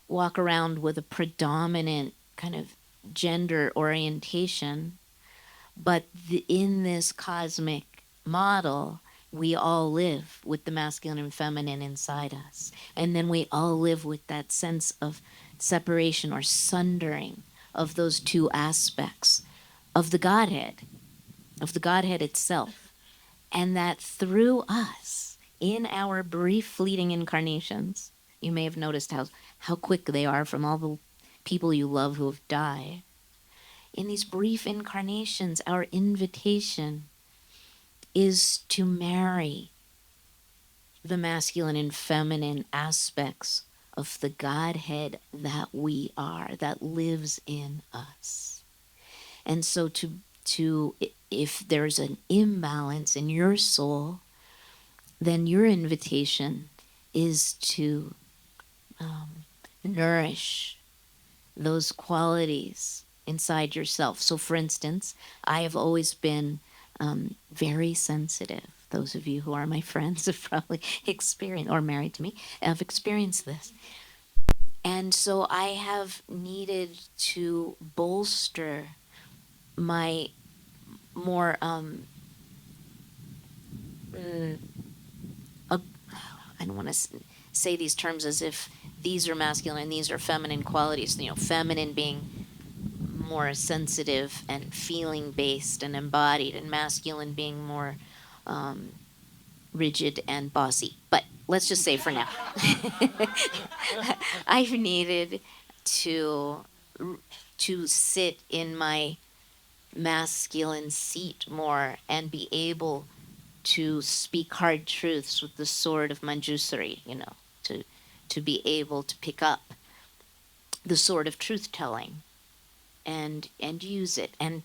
walk around with a predominant kind of gender orientation, but in this cosmic model, we all live with the masculine and feminine inside us. And then we all live with that sense of separation or sundering of those two aspects of the Godhead itself. And that through us, in our brief fleeting incarnations, you may have noticed how quick they are from all the people you love who have died. In these brief incarnations, our invitation is to marry the masculine and feminine aspects of the Godhead that we are, that lives in us. And so if there's an imbalance in your soul, then your invitation is to nourish those qualities inside yourself. So for instance, I have always been very sensitive. Those of you who are my friends have probably experienced, or married to me, have experienced this. And so I have needed to bolster my more I don't want to say these terms as if these are masculine and these are feminine qualities, feminine being more sensitive and feeling based and embodied, and masculine being more rigid and bossy. But let's just say for now, I've needed to sit in my masculine seat more and be able to speak hard truths with the sword of Manjusri, to be able to pick up the sword of truth telling and use it, and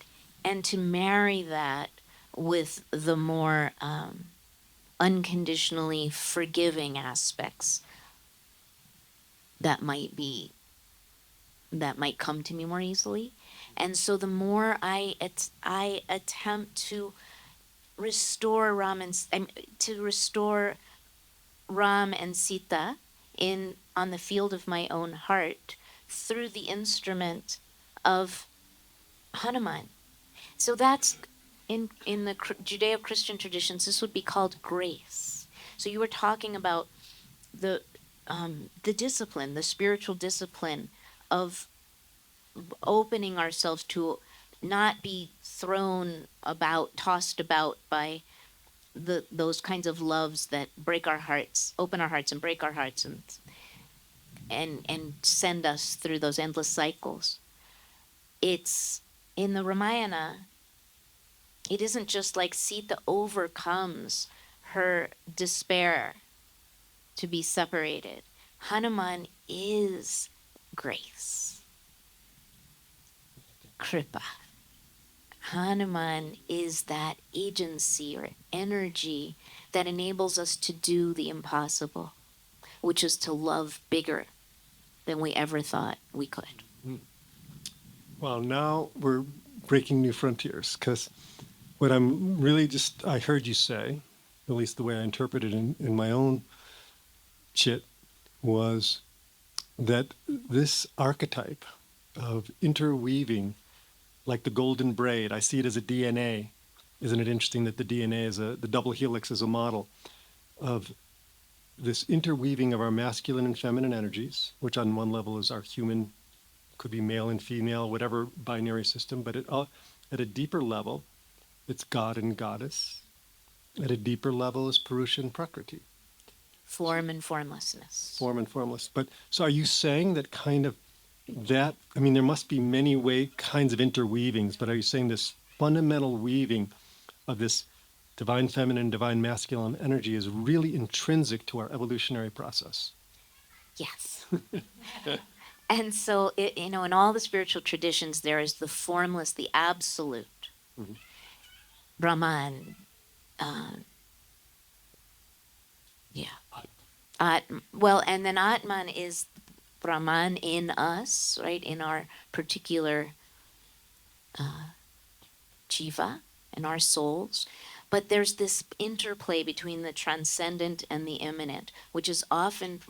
to marry that with the more unconditionally forgiving aspects that might come to me more easily. And so the more I attempt to restore Ram and Sita on the field of my own heart through the instrument of Hanuman. So that's in the Judeo-Christian traditions, this would be called grace. So you were talking about the discipline, the spiritual discipline of opening ourselves to not be tossed about by those kinds of loves that break our hearts, open our hearts and break our hearts, and send us through those endless cycles. It's in the Ramayana. It isn't just like Sita overcomes her despair to be separated. Hanuman is grace, kripa. Hanuman is that agency or energy that enables us to do the impossible, which is to love bigger than we ever thought we could. Well, now we're breaking new frontiers. Because what I'm really I heard you say, at least the way I interpreted in my own chit, was that this archetype of interweaving, like the golden braid, I see it as a DNA. Isn't it interesting that the DNA is the double helix is a model of this interweaving of our masculine and feminine energies, which on one level is our human, could be male and female, whatever binary system, but at a deeper level, it's God and Goddess. At a deeper level is Purusha and Prakriti. Form and formlessness. Form and formless. But so are you saying that kind of that, I mean, there must be many kinds of interweavings, but are you saying this fundamental weaving of this divine feminine, divine masculine energy is really intrinsic to our evolutionary process? Yes. And so, in all the spiritual traditions, there is the formless, the absolute. Mm-hmm. Brahman. And then Atman is Brahman in us, right? In our particular jiva, in our souls. But there's this interplay between the transcendent and the immanent, which is often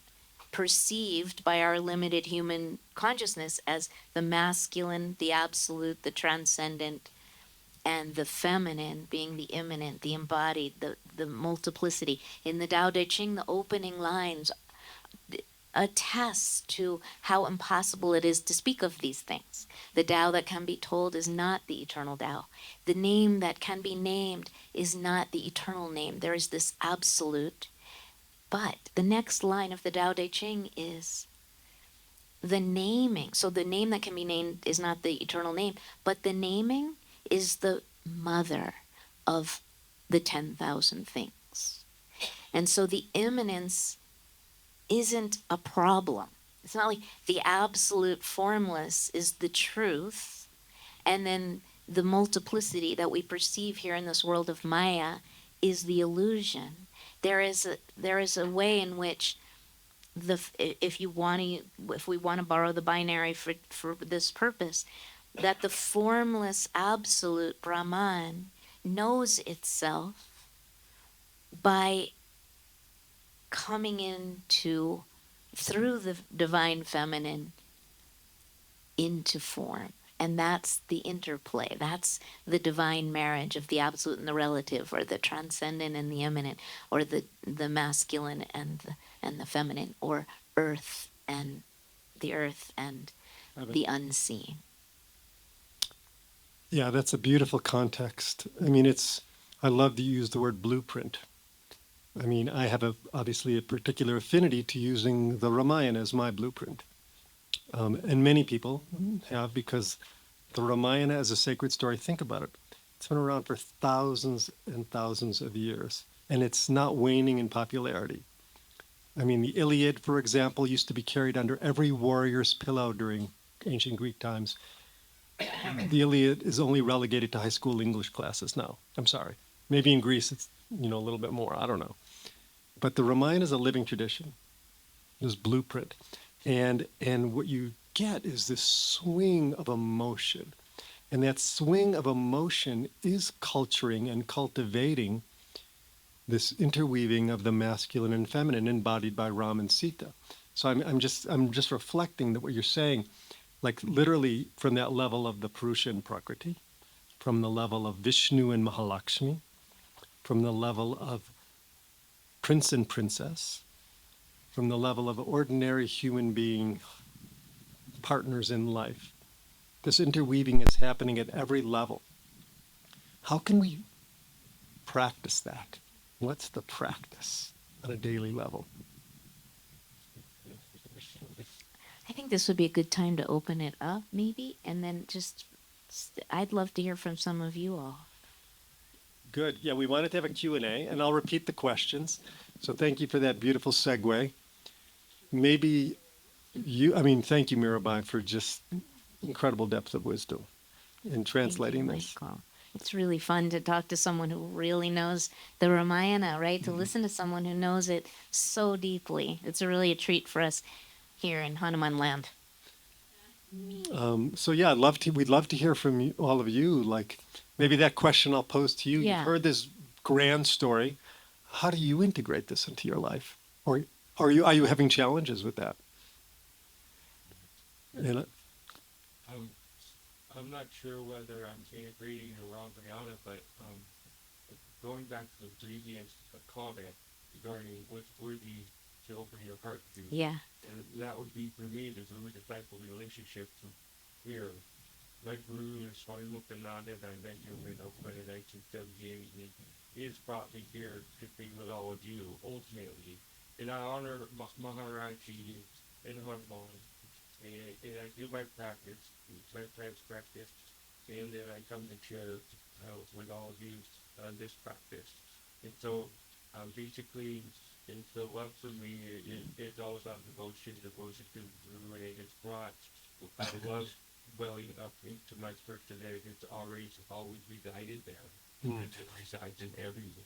perceived by our limited human consciousness as the masculine, the absolute, the transcendent, and the feminine being the immanent, the embodied, the multiplicity. In the Tao Te Ching, the opening lines attest to how impossible it is to speak of these things. The Tao that can be told is not the eternal Tao. The name that can be named is not the eternal name. There is this absolute. But the next line of the Tao Te Ching is the naming. So the name that can be named is not the eternal name, but the naming is the mother of the 10,000 things. And so the immanence isn't a problem. It's not like the absolute formless is the truth, and then the multiplicity that we perceive here in this world of Maya is the illusion. There is a way in which if we want to borrow the binary for this purpose, that the formless absolute Brahman knows itself by coming into, through the divine feminine, into form. And that's the interplay. That's the divine marriage of the absolute and the relative, or the transcendent and the immanent, or the masculine and the feminine, or earth and the unseen. Yeah, that's a beautiful context. I mean, I love to use the word blueprint. I mean, I have obviously a particular affinity to using the Ramayana as my blueprint. And many people have, because the Ramayana as a sacred story, think about it. It's been around for thousands and thousands of years, and it's not waning in popularity. I mean, the Iliad, for example, used to be carried under every warrior's pillow during ancient Greek times. The Iliad is only relegated to high school English classes now. I'm sorry. Maybe in Greece it's, a little bit more. I don't know. But the Ramayana is a living tradition, this blueprint. And what you get is this swing of emotion. And that swing of emotion is culturing and cultivating this interweaving of the masculine and feminine embodied by Ram and Sita. So I'm just reflecting that what you're saying, like literally from that level of the Purusha and Prakriti, from the level of Vishnu and Mahalakshmi, from the level of prince and princess, from the level of ordinary human being partners in life. This interweaving is happening at every level. How can we practice that? What's the practice on a daily level? I think this would be a good time to open it up, maybe, and then I'd love to hear from some of you all. Good. Yeah, we wanted to have a Q&A, and I'll repeat the questions. So thank you for that beautiful segue. Thank you, Mirabai, for just incredible depth of wisdom in translating this. Michael. It's really fun to talk to someone who really knows the Ramayana, right? To listen to someone who knows it so deeply. It's really a treat for us here in Hanuman land. So yeah, we'd love to hear from you, all of you. Like maybe that question I'll pose to you. Yeah. You've heard this grand story. How do you integrate this into your life? Or are you having challenges with that? And, I'm not sure whether I'm integrating or Ramayana, but going back to the previous comment regarding what's worthy to open your heart to, Yeah. and that would be for me the Guru disciple relationship to here. My Guru is Swami Muktananda, and I met him in Oakland in 1978, and he has brought me here to be with all of you ultimately. And I honor Maharaji and Hanuman, and I do my practice, my practice, and then I come to share with all of you this practice. And so basically, and so love for me it's all about devotion to the Guru, and it's brought love welling up into my person that it's always resided there. And it resides in everyone.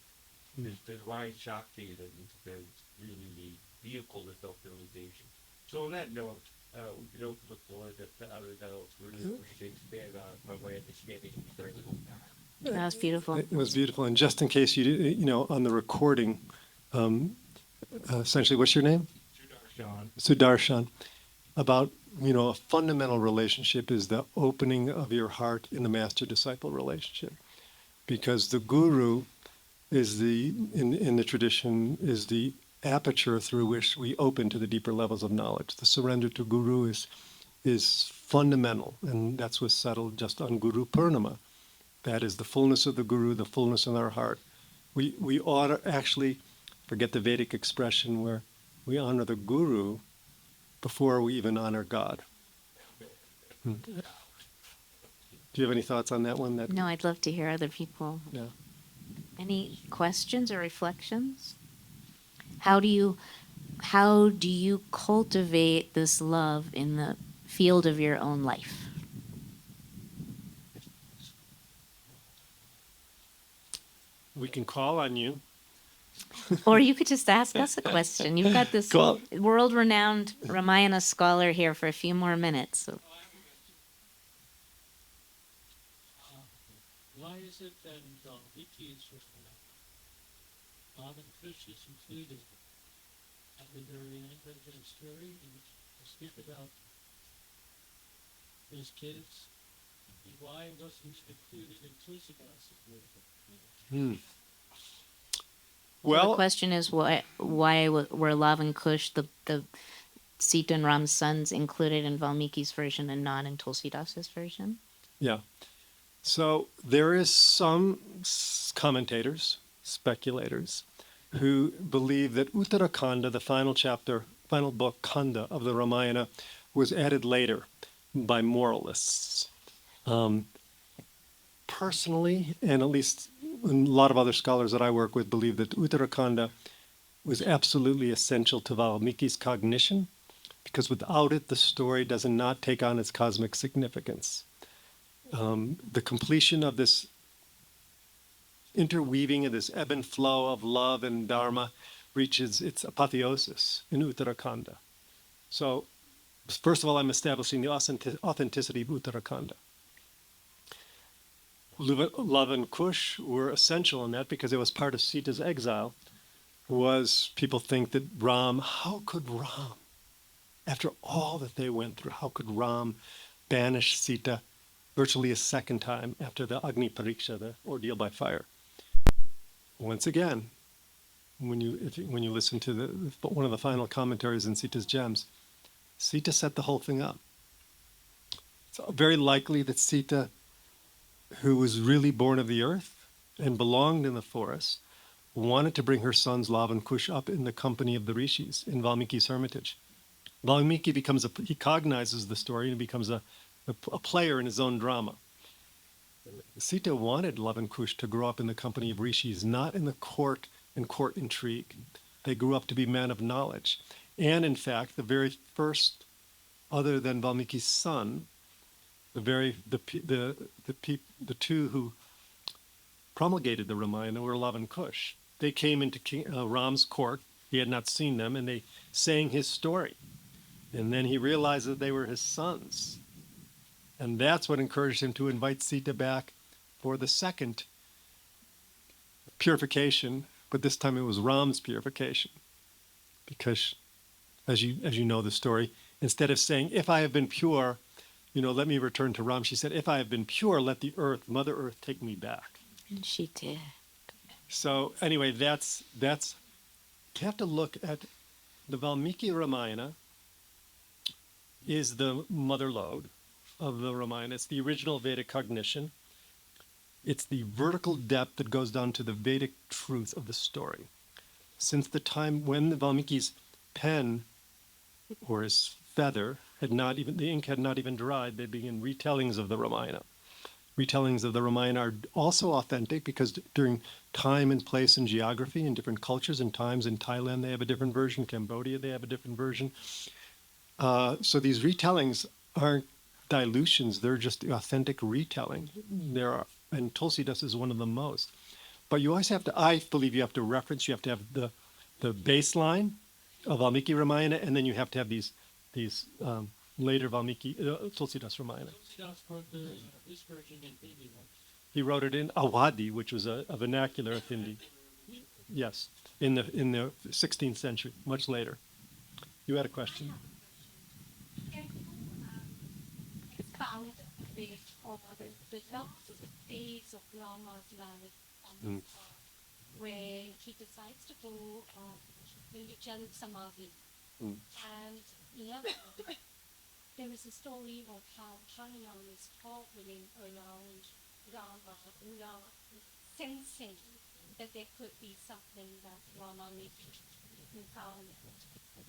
It's the divine Shakti that is really the vehicle of self-realization. So on that note, we can open the floor to other notes. We're just to expand on my understanding of the That was beautiful. it was beautiful. And just in case you did, on the recording, essentially, what's your name? Sudarshan. About, a fundamental relationship is the opening of your heart in the master-disciple relationship. Because the guru is in the tradition, is the aperture through which we open to the deeper levels of knowledge. The surrender to guru is fundamental, and that's what's settled just on Guru Purnima. That is the fullness of the guru, the fullness in our heart. We ought to actually, forget the Vedic expression where we honor the guru before we even honor God. Do you have any thoughts on that one? No, I'd love to hear other people. Yeah. Any questions or reflections? How do you cultivate this love in the field of your own life? We can call on you. Or you could just ask us a question. You've got this world-renowned Ramayana scholar here for a few more minutes. So. Why is it that in Valmiki Love and Krishna is included at the very end of the story, and you speak about his kids? Why wasn't it included in Tulsidas? Well, the question is why were Love and Kush, the Sita and Ram's sons, included in Valmiki's version and not in Tulsidas's version? Yeah. So there is some commentators, speculators, who believe that Uttarakanda, the final book, Kanda of the Ramayana, was added later by moralists. Personally, and at least a lot of other scholars that I work with believe that Uttarakanda was absolutely essential to Valmiki's cognition, because without it, the story does not take on its cosmic significance. The completion of this interweaving of this ebb and flow of love and dharma reaches its apotheosis in Uttarakanda. So, first of all, I'm establishing the authenticity of Uttarakanda. Love and Kush were essential in that because it was part of Sita's exile. People think that how could Ram, after all that they went through, how could Ram banish Sita virtually a second time after the Agni Pariksha, the ordeal by fire? Once again, when you listen to one of the final commentaries in Sita's Gems, Sita set the whole thing up. It's very likely that Sita, who was really born of the earth and belonged in the forest, wanted to bring her sons Lava and Kush up in the company of the rishis in Valmiki's hermitage. Valmiki he cognizes the story and becomes a player in his own drama. Sita wanted Lava and Kush to grow up in the company of rishis, not in the court and court intrigue. They grew up to be men of knowledge. And in fact, the very first, other than Valmiki's son, the two who promulgated the Ramayana were Lava and Kush. They came into Ram's court. He had not seen them, and they sang his story. And then he realized that they were his sons. And that's what encouraged him to invite Sita back for the second purification, but this time it was Ram's purification. Because, as you know the story, instead of saying, if I have been pure, let me return to Ram, she said, if I have been pure, let the earth, Mother Earth, take me back. And she did. So anyway, that's you have to look at the Valmiki Ramayana is the mother lode of the Ramayana. It's the original Vedic cognition. It's the vertical depth that goes down to the Vedic truth of the story. Since the time when the Valmiki's pen or his feather the ink had not even dried, they begin retellings of the Ramayana. Retellings of the Ramayana are also authentic because during time and place and geography in different cultures and times, in Thailand they have a different version, Cambodia they have a different version. So these retellings aren't dilutions, they're just the authentic retelling. And Tulsidas is one of the most. But you always have to, I believe you have to reference, you have to have the baseline of Valmiki Ramayana, and then you have to have these later Valmiki, Tulsidas Ramayana. Tulsidas wrote this version in Hindi. He wrote it in Awadhi, which was a vernacular of Hindi. Yes, in the 16th century, much later. You had a question? Found based on the last days of Rama's life, where he decides to go Nirjal Samadhi. And there is a story of how Hanuman is traveling around Rama, sensing that there could be something that Rama may be found.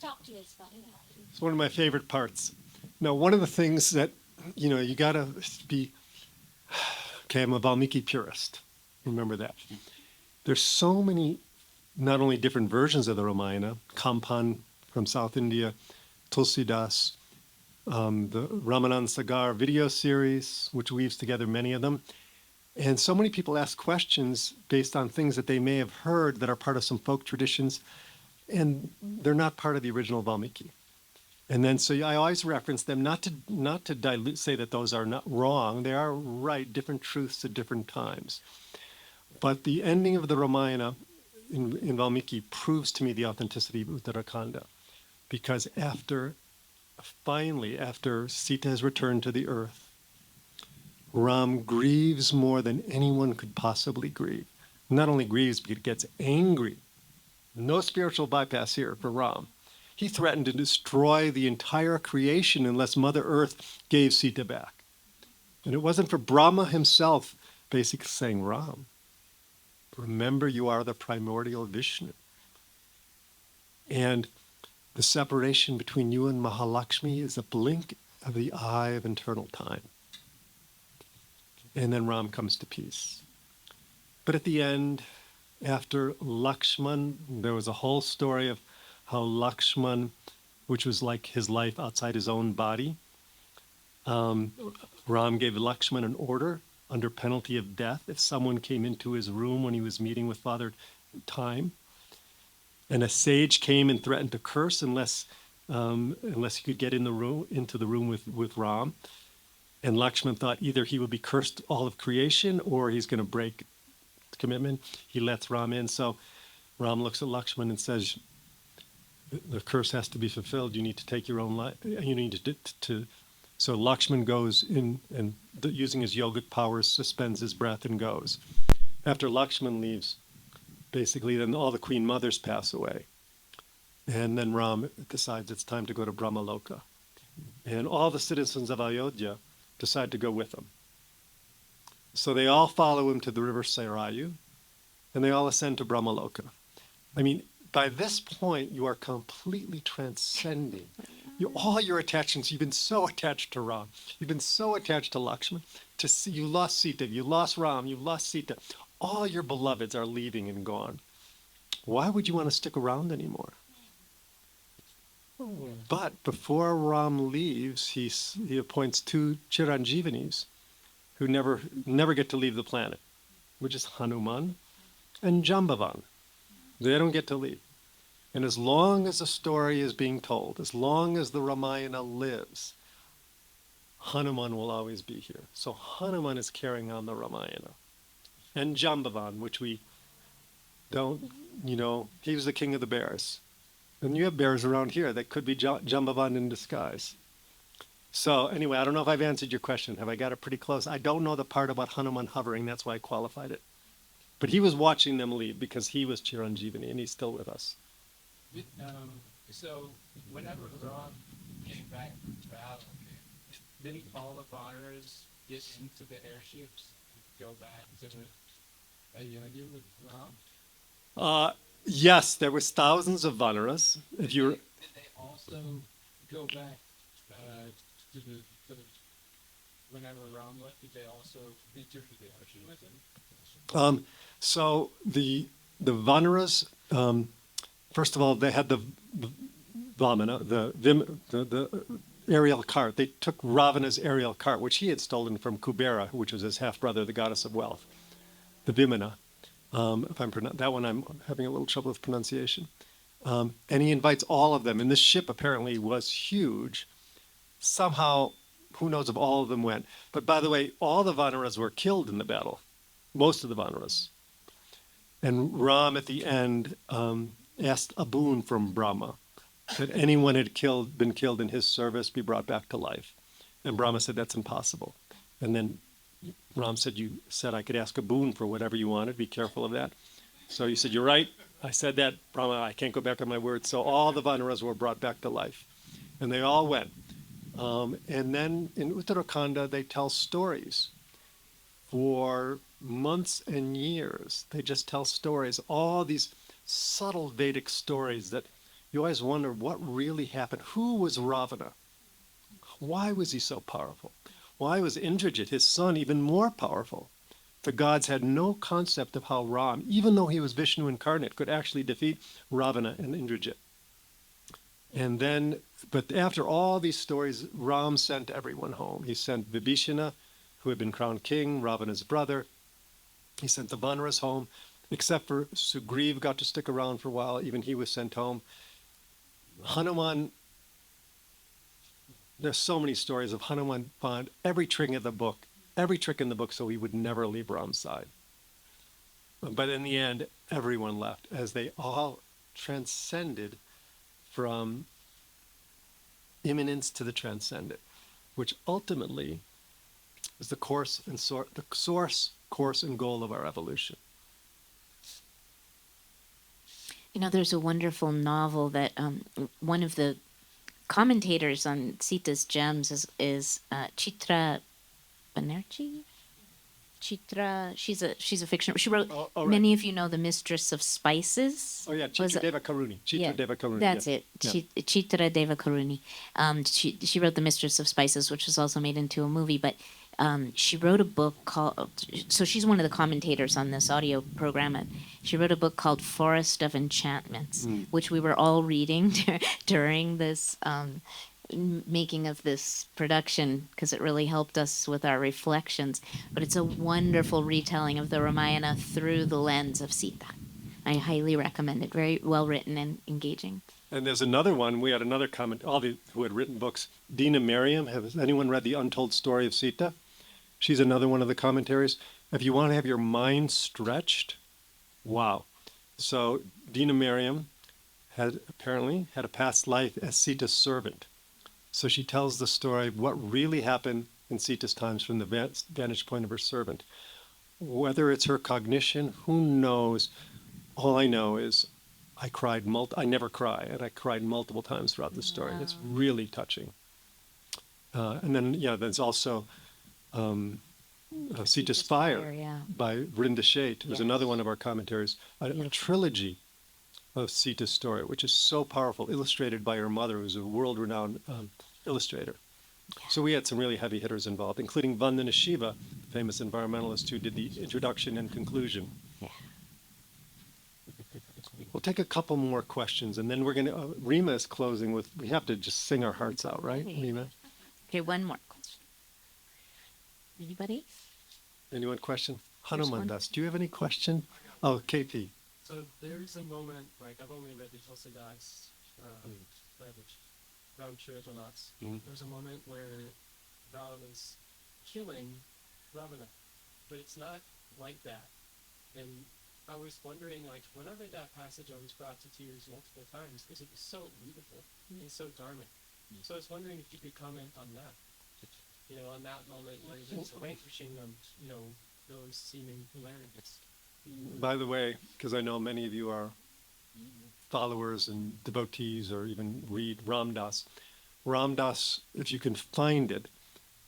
Talk to us about that. It's one of my favorite parts. Now, one of the things that, you got to be, okay, I'm a Valmiki purist. Remember that. There's so many, not only different versions of the Ramayana, Kampan from South India, Tulsidas, the Ramanand Sagar video series, which weaves together many of them. And so many people ask questions based on things that they may have heard that are part of some folk traditions, and they're not part of the original Valmiki. And then so I always reference them, not to dilute, say that those are not wrong. They are right, different truths at different times. But the ending of the Ramayana in Valmiki proves to me the authenticity of Uttarakhanda. Because finally, after Sita has returned to the earth, Ram grieves more than anyone could possibly grieve. Not only grieves, but he gets angry. No spiritual bypass here for Ram. He threatened to destroy the entire creation unless Mother Earth gave Sita back. And it wasn't for Brahma himself basically saying, Ram, remember you are the primordial Vishnu. And the separation between you and Mahalakshmi is a blink of the eye of eternal time. And then Ram comes to peace. But at the end, after Lakshman, there was a whole story of how Lakshman, which was like his life outside his own body, Ram gave Lakshman an order under penalty of death if someone came into his room when he was meeting with Father Time. And a sage came and threatened to curse unless he could get into the room with Ram. And Lakshman thought either he would be cursed all of creation or he's going to break commitment. He lets Ram in. So Ram looks at Lakshman and says, the curse has to be fulfilled. You need to take your own life. You need to. So Lakshman goes in and using his yogic powers, suspends his breath and goes. After Lakshman leaves, basically, then all the queen mothers pass away. And then Ram decides it's time to go to Brahmaloka. And all the citizens of Ayodhya decide to go with him. So they all follow him to the river Sarayu, and they all ascend to Brahmaloka. I mean, by this point, you are completely transcending. All your attachments, you've been so attached to Ram. You've been so attached to Lakshman. You lost Sita, you lost Ram, you lost Sita. All your beloveds are leaving and gone. Why would you want to stick around anymore? But before Ram leaves, he appoints two Chiranjeevanis who never get to leave the planet, which is Hanuman and Jambavan. They don't get to leave. And as long as the story is being told, as long as the Ramayana lives, Hanuman will always be here. So Hanuman is carrying on the Ramayana. And Jambavan, which we don't, he was the king of the bears. And you have bears around here that could be Jambavan in disguise. So anyway, I don't know if I've answered your question. Have I got it pretty close? I don't know the part about Hanuman hovering. That's why I qualified it. But he was watching them leave because he was Chiranjeevani, and he's still with us. So whenever Ram came back from battle, didn't all the Vanaras get into the airships and go back to the unity with Ram? Yes, there was thousands of Vanaras. If you Did they also go back to the whenever Ram left? Did they also enter the ocean with him? So the Vanaras, first of all, they had the Vamana, the aerial cart. They took Ravana's aerial cart, which he had stolen from Kubera, which was his half brother, the goddess of wealth, the Vimana. If I'm that one, I'm having a little trouble with pronunciation. And he invites all of them. And this ship apparently was huge. Somehow, who knows if all of them went. But by the way, all the Vanaras were killed in the battle. Most of the Vanaras. And Ram at the end asked a boon from Brahma, that anyone had been killed in his service be brought back to life. And Brahma said, that's impossible. And then Ram said, you said I could ask a boon for whatever you wanted. Be careful of that. So he said, you're right. I said that. Brahma, I can't go back on my word. So all the Vanaras were brought back to life. And they all went. And then in Uttarakhanda, they tell stories. For months and years, they just tell stories. All these subtle Vedic stories that you always wonder what really happened. Who was Ravana? Why was he so powerful? Why was Indrajit, his son, even more powerful? The gods had no concept of how Ram, even though he was Vishnu incarnate, could actually defeat Ravana and Indrajit. And then, but after all these stories, Ram sent everyone home. He sent Vibhishana, who had been crowned king, Ravana's brother. He sent the Vanaras home, except for Sugriv got to stick around for a while. Even he was sent home. Hanuman, there's so many stories of Hanuman found every trick in the book so he would never leave Ram's side. But in the end, everyone left as they all transcended from immanence to the transcendent, which ultimately is the source, course, and goal of our evolution. There's a wonderful novel that one of the commentators on Sita's gems is Chitra Banerjee. Chitra, she's a fiction. She wrote. Right. Many of you know The Mistress of Spices. Oh yeah, Chitra Deva Karuni. Deva Karuni. That's yeah. it. Yeah. Chitra Deva Karuni. She wrote The Mistress of Spices, which was also made into a movie. But she wrote a book called. So she's one of the commentators on this audio program. And she wrote a book called Forest of Enchantments, which we were all reading during this. Making of this production, because it really helped us with our reflections. But it's a wonderful retelling of the Ramayana through the lens of Sita. I highly recommend it. Very well written and engaging. And there's another one. We had another comment. All the who had written books. Dina Merriam. Has anyone read The Untold Story of Sita? She's another one of the commentaries. If you want to have your mind stretched, wow. So Dina Merriam had apparently had a past life as Sita's servant. So she tells the story of what really happened in Sita's times from the vantage point of her servant. Whether it's her cognition, who knows? All I know is I cried. I never cry, and I cried multiple times throughout the story. Wow. It's really touching. And then, there's also Sita's Fire by Vrinda Sheth, who's another one of our commentaries. A trilogy of Sita's story, which is so powerful, illustrated by her mother, who's a world-renowned illustrator. Yeah. So we had some really heavy hitters involved, including Vandana Shiva, the famous environmentalist who did the introduction and conclusion. Yeah. We'll take a couple more questions, and then we're going to, Reema is closing with, we have to just sing our hearts out, right, Reema? Okay, one more question. Anybody? Anyone question? Hanuman Das, do you have any question? Oh, KP. So there's a moment, like I've only read the Tulsidas, Ramcharitmanas. There's a moment where Rama's killing Ravana, but it's not like that. And I was wondering, like, when I read that passage, I was brought to tears multiple times because it was so beautiful and so dharmic. So I was wondering if you could comment on that. You know, on that moment where he was vanquishing them, you know, those seeming polarities. By the way, because I know many of you are followers and devotees or even read Ram Dass. Ram Dass, if you can find it,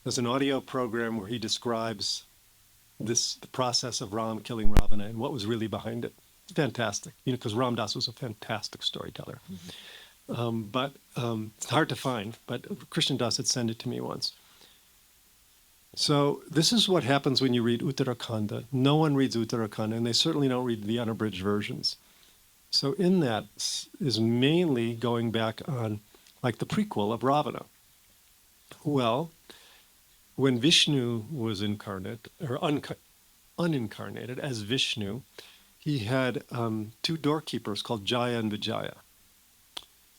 there's an audio program where he describes the process of Ram killing Ravana and what was really behind it. Fantastic, you know, because Ram Dass was a fantastic storyteller. But it's hard to find, but Krishna Das had sent it to me once. So this is what happens when you read Uttarakhanda. No one reads Uttarakhanda, and they certainly don't read the unabridged versions. So in that is mainly going back on like the prequel of Ravana. Well, when Vishnu was incarnate, or unincarnated as Vishnu, he had two doorkeepers called Jaya and Vijaya.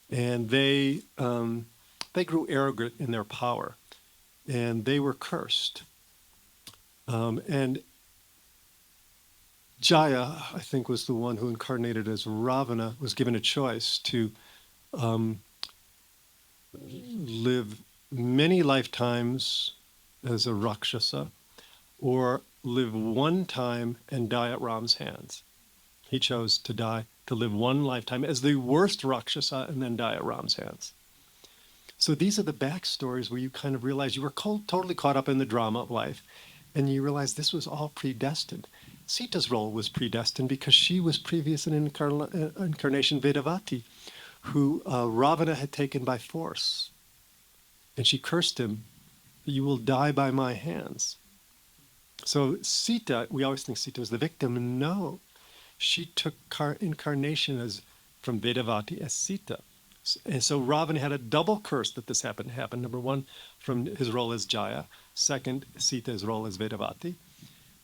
And they grew arrogant in their power, and they were cursed. And Jaya, I think, was the one who incarnated as Ravana, was given a choice to live many lifetimes as a Rakshasa, or live one time and die at Ram's hands. He chose to live one lifetime as the worst Rakshasa and then die at Ram's hands. So these are the backstories where you kind of realize you were totally caught up in the drama of life, and you realize this was all predestined. Sita's role was predestined because she was previous in incarnation Vedavati, who Ravana had taken by force. And she cursed him, "You will die by my hands." So Sita, we always think Sita was the victim. No, she took incarnation from Vedavati as Sita. And so Ravana had a double curse that this happened to happen. Number one, from his role as Jaya. Second, Sita's role as Vedavati.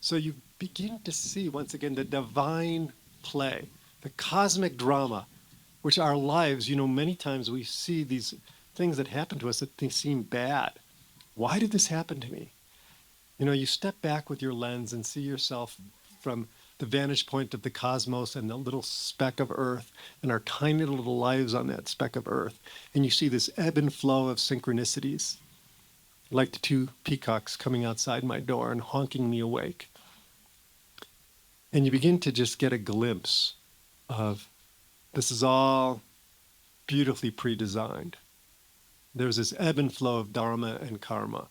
So you begin to see, once again, the divine play, the cosmic drama, which our lives, you know, many times we see these things that happen to us that they seem bad. Why did this happen to me? You know, you step back with your lens and see yourself from the vantage point of the cosmos and the little speck of earth and our tiny little lives on that speck of earth. And you see this ebb and flow of synchronicities, like the two peacocks coming outside my door and honking me awake. And you begin to just get a glimpse of this is all beautifully pre-designed. There's this ebb and flow of dharma and karma,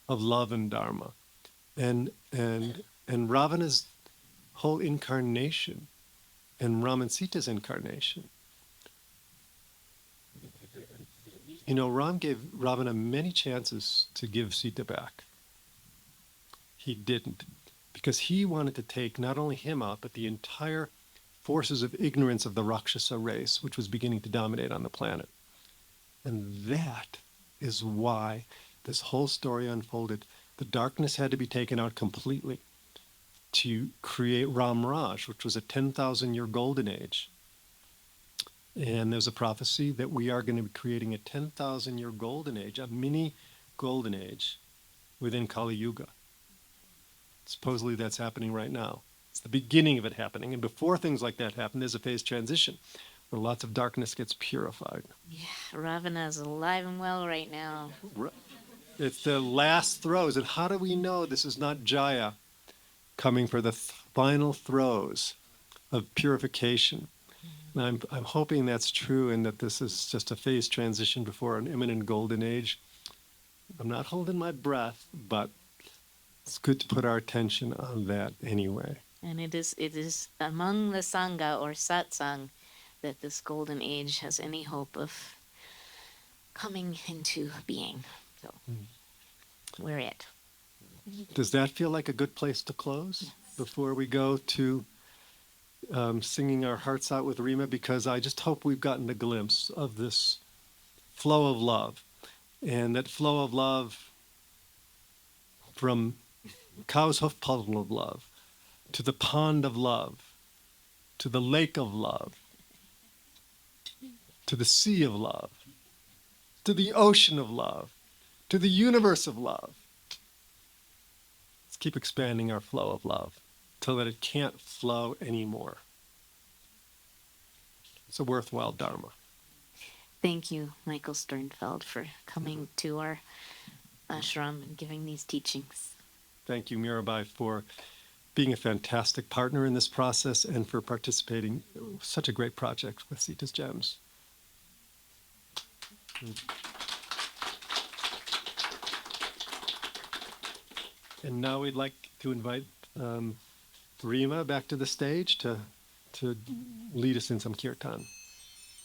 of love and dharma. And Ravana's whole incarnation and Ram and Sita's incarnation. You know, Ram gave Ravana many chances to give Sita back. He didn't, because he wanted to take not only him out, but the entire forces of ignorance of the Rakshasa race, which was beginning to dominate on the planet. And that is why this whole story unfolded. The darkness had to be taken out completely to create Ram Raj, which was a 10,000-year golden age. And there's a prophecy that we are going to be creating a 10,000-year golden age, a mini golden age within Kali Yuga. Supposedly that's happening right now. It's the beginning of it happening. And before things like that happen, there's a phase transition where lots of darkness gets purified. Yeah, Ravana is alive and well right now. It's the last throes. And how do we know this is not Jaya coming for the final throes of purification? And I'm hoping that's true and that this is just a phase transition before an imminent golden age. I'm not holding my breath, but it's good to put our attention on that anyway. And it is among the Sangha or Satsang that this golden age has any hope of coming into being. So we're it. Does that feel like a good place to close before we go to singing our hearts out with Reema? Because I just hope we've gotten a glimpse of this flow of love. And that flow of love from cow's hoof puddle of love to the pond of love, to the lake of love, to the sea of love, to the ocean of love, to the universe of love, keep expanding our flow of love till that it can't flow anymore. It's a worthwhile Dharma. Thank you, Michael Sternfeld, for coming to our ashram and giving these teachings. Thank you, Mirabai, for being a fantastic partner in this process and for participating in such a great project with Sita's Gems. And now we'd like to invite Reema back to the stage to lead us in some kirtan,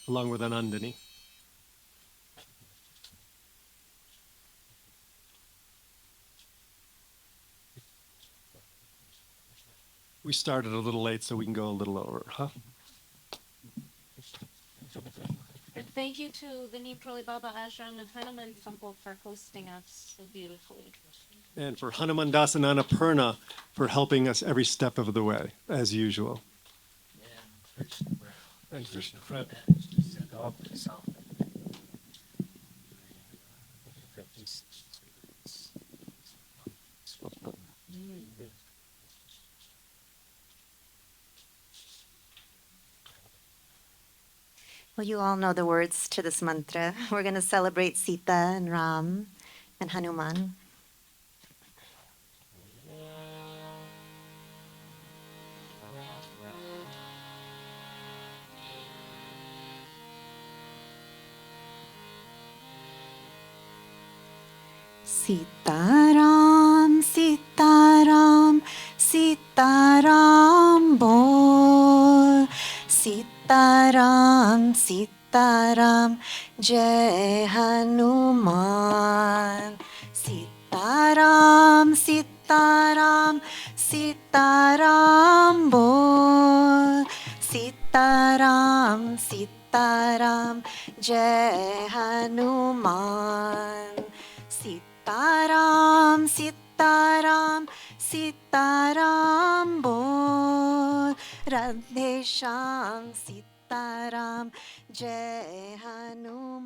along with Anandini. We started a little late, so we can go a little over, huh? Thank you to the Mirabai Ashram of Hanuman Temple for hosting us so beautifully. And for Hanuman Das and Annapurna for helping us every step of the way, as usual. And Krishna. Well, you all know the words to this mantra. We're going to celebrate Sita and Ram and Hanuman. Sitaram, Sitaram, Sitaram bol. Sitaram, Sitaram, Jai Hanuman. Sitaram, Sitaram, Sitaram bol. Sitaram, Sitaram, Jai Hanuman. Sitaram, Sitaram, Sitaram bol. Radhe Shyam Sitaram Jai Hanuman.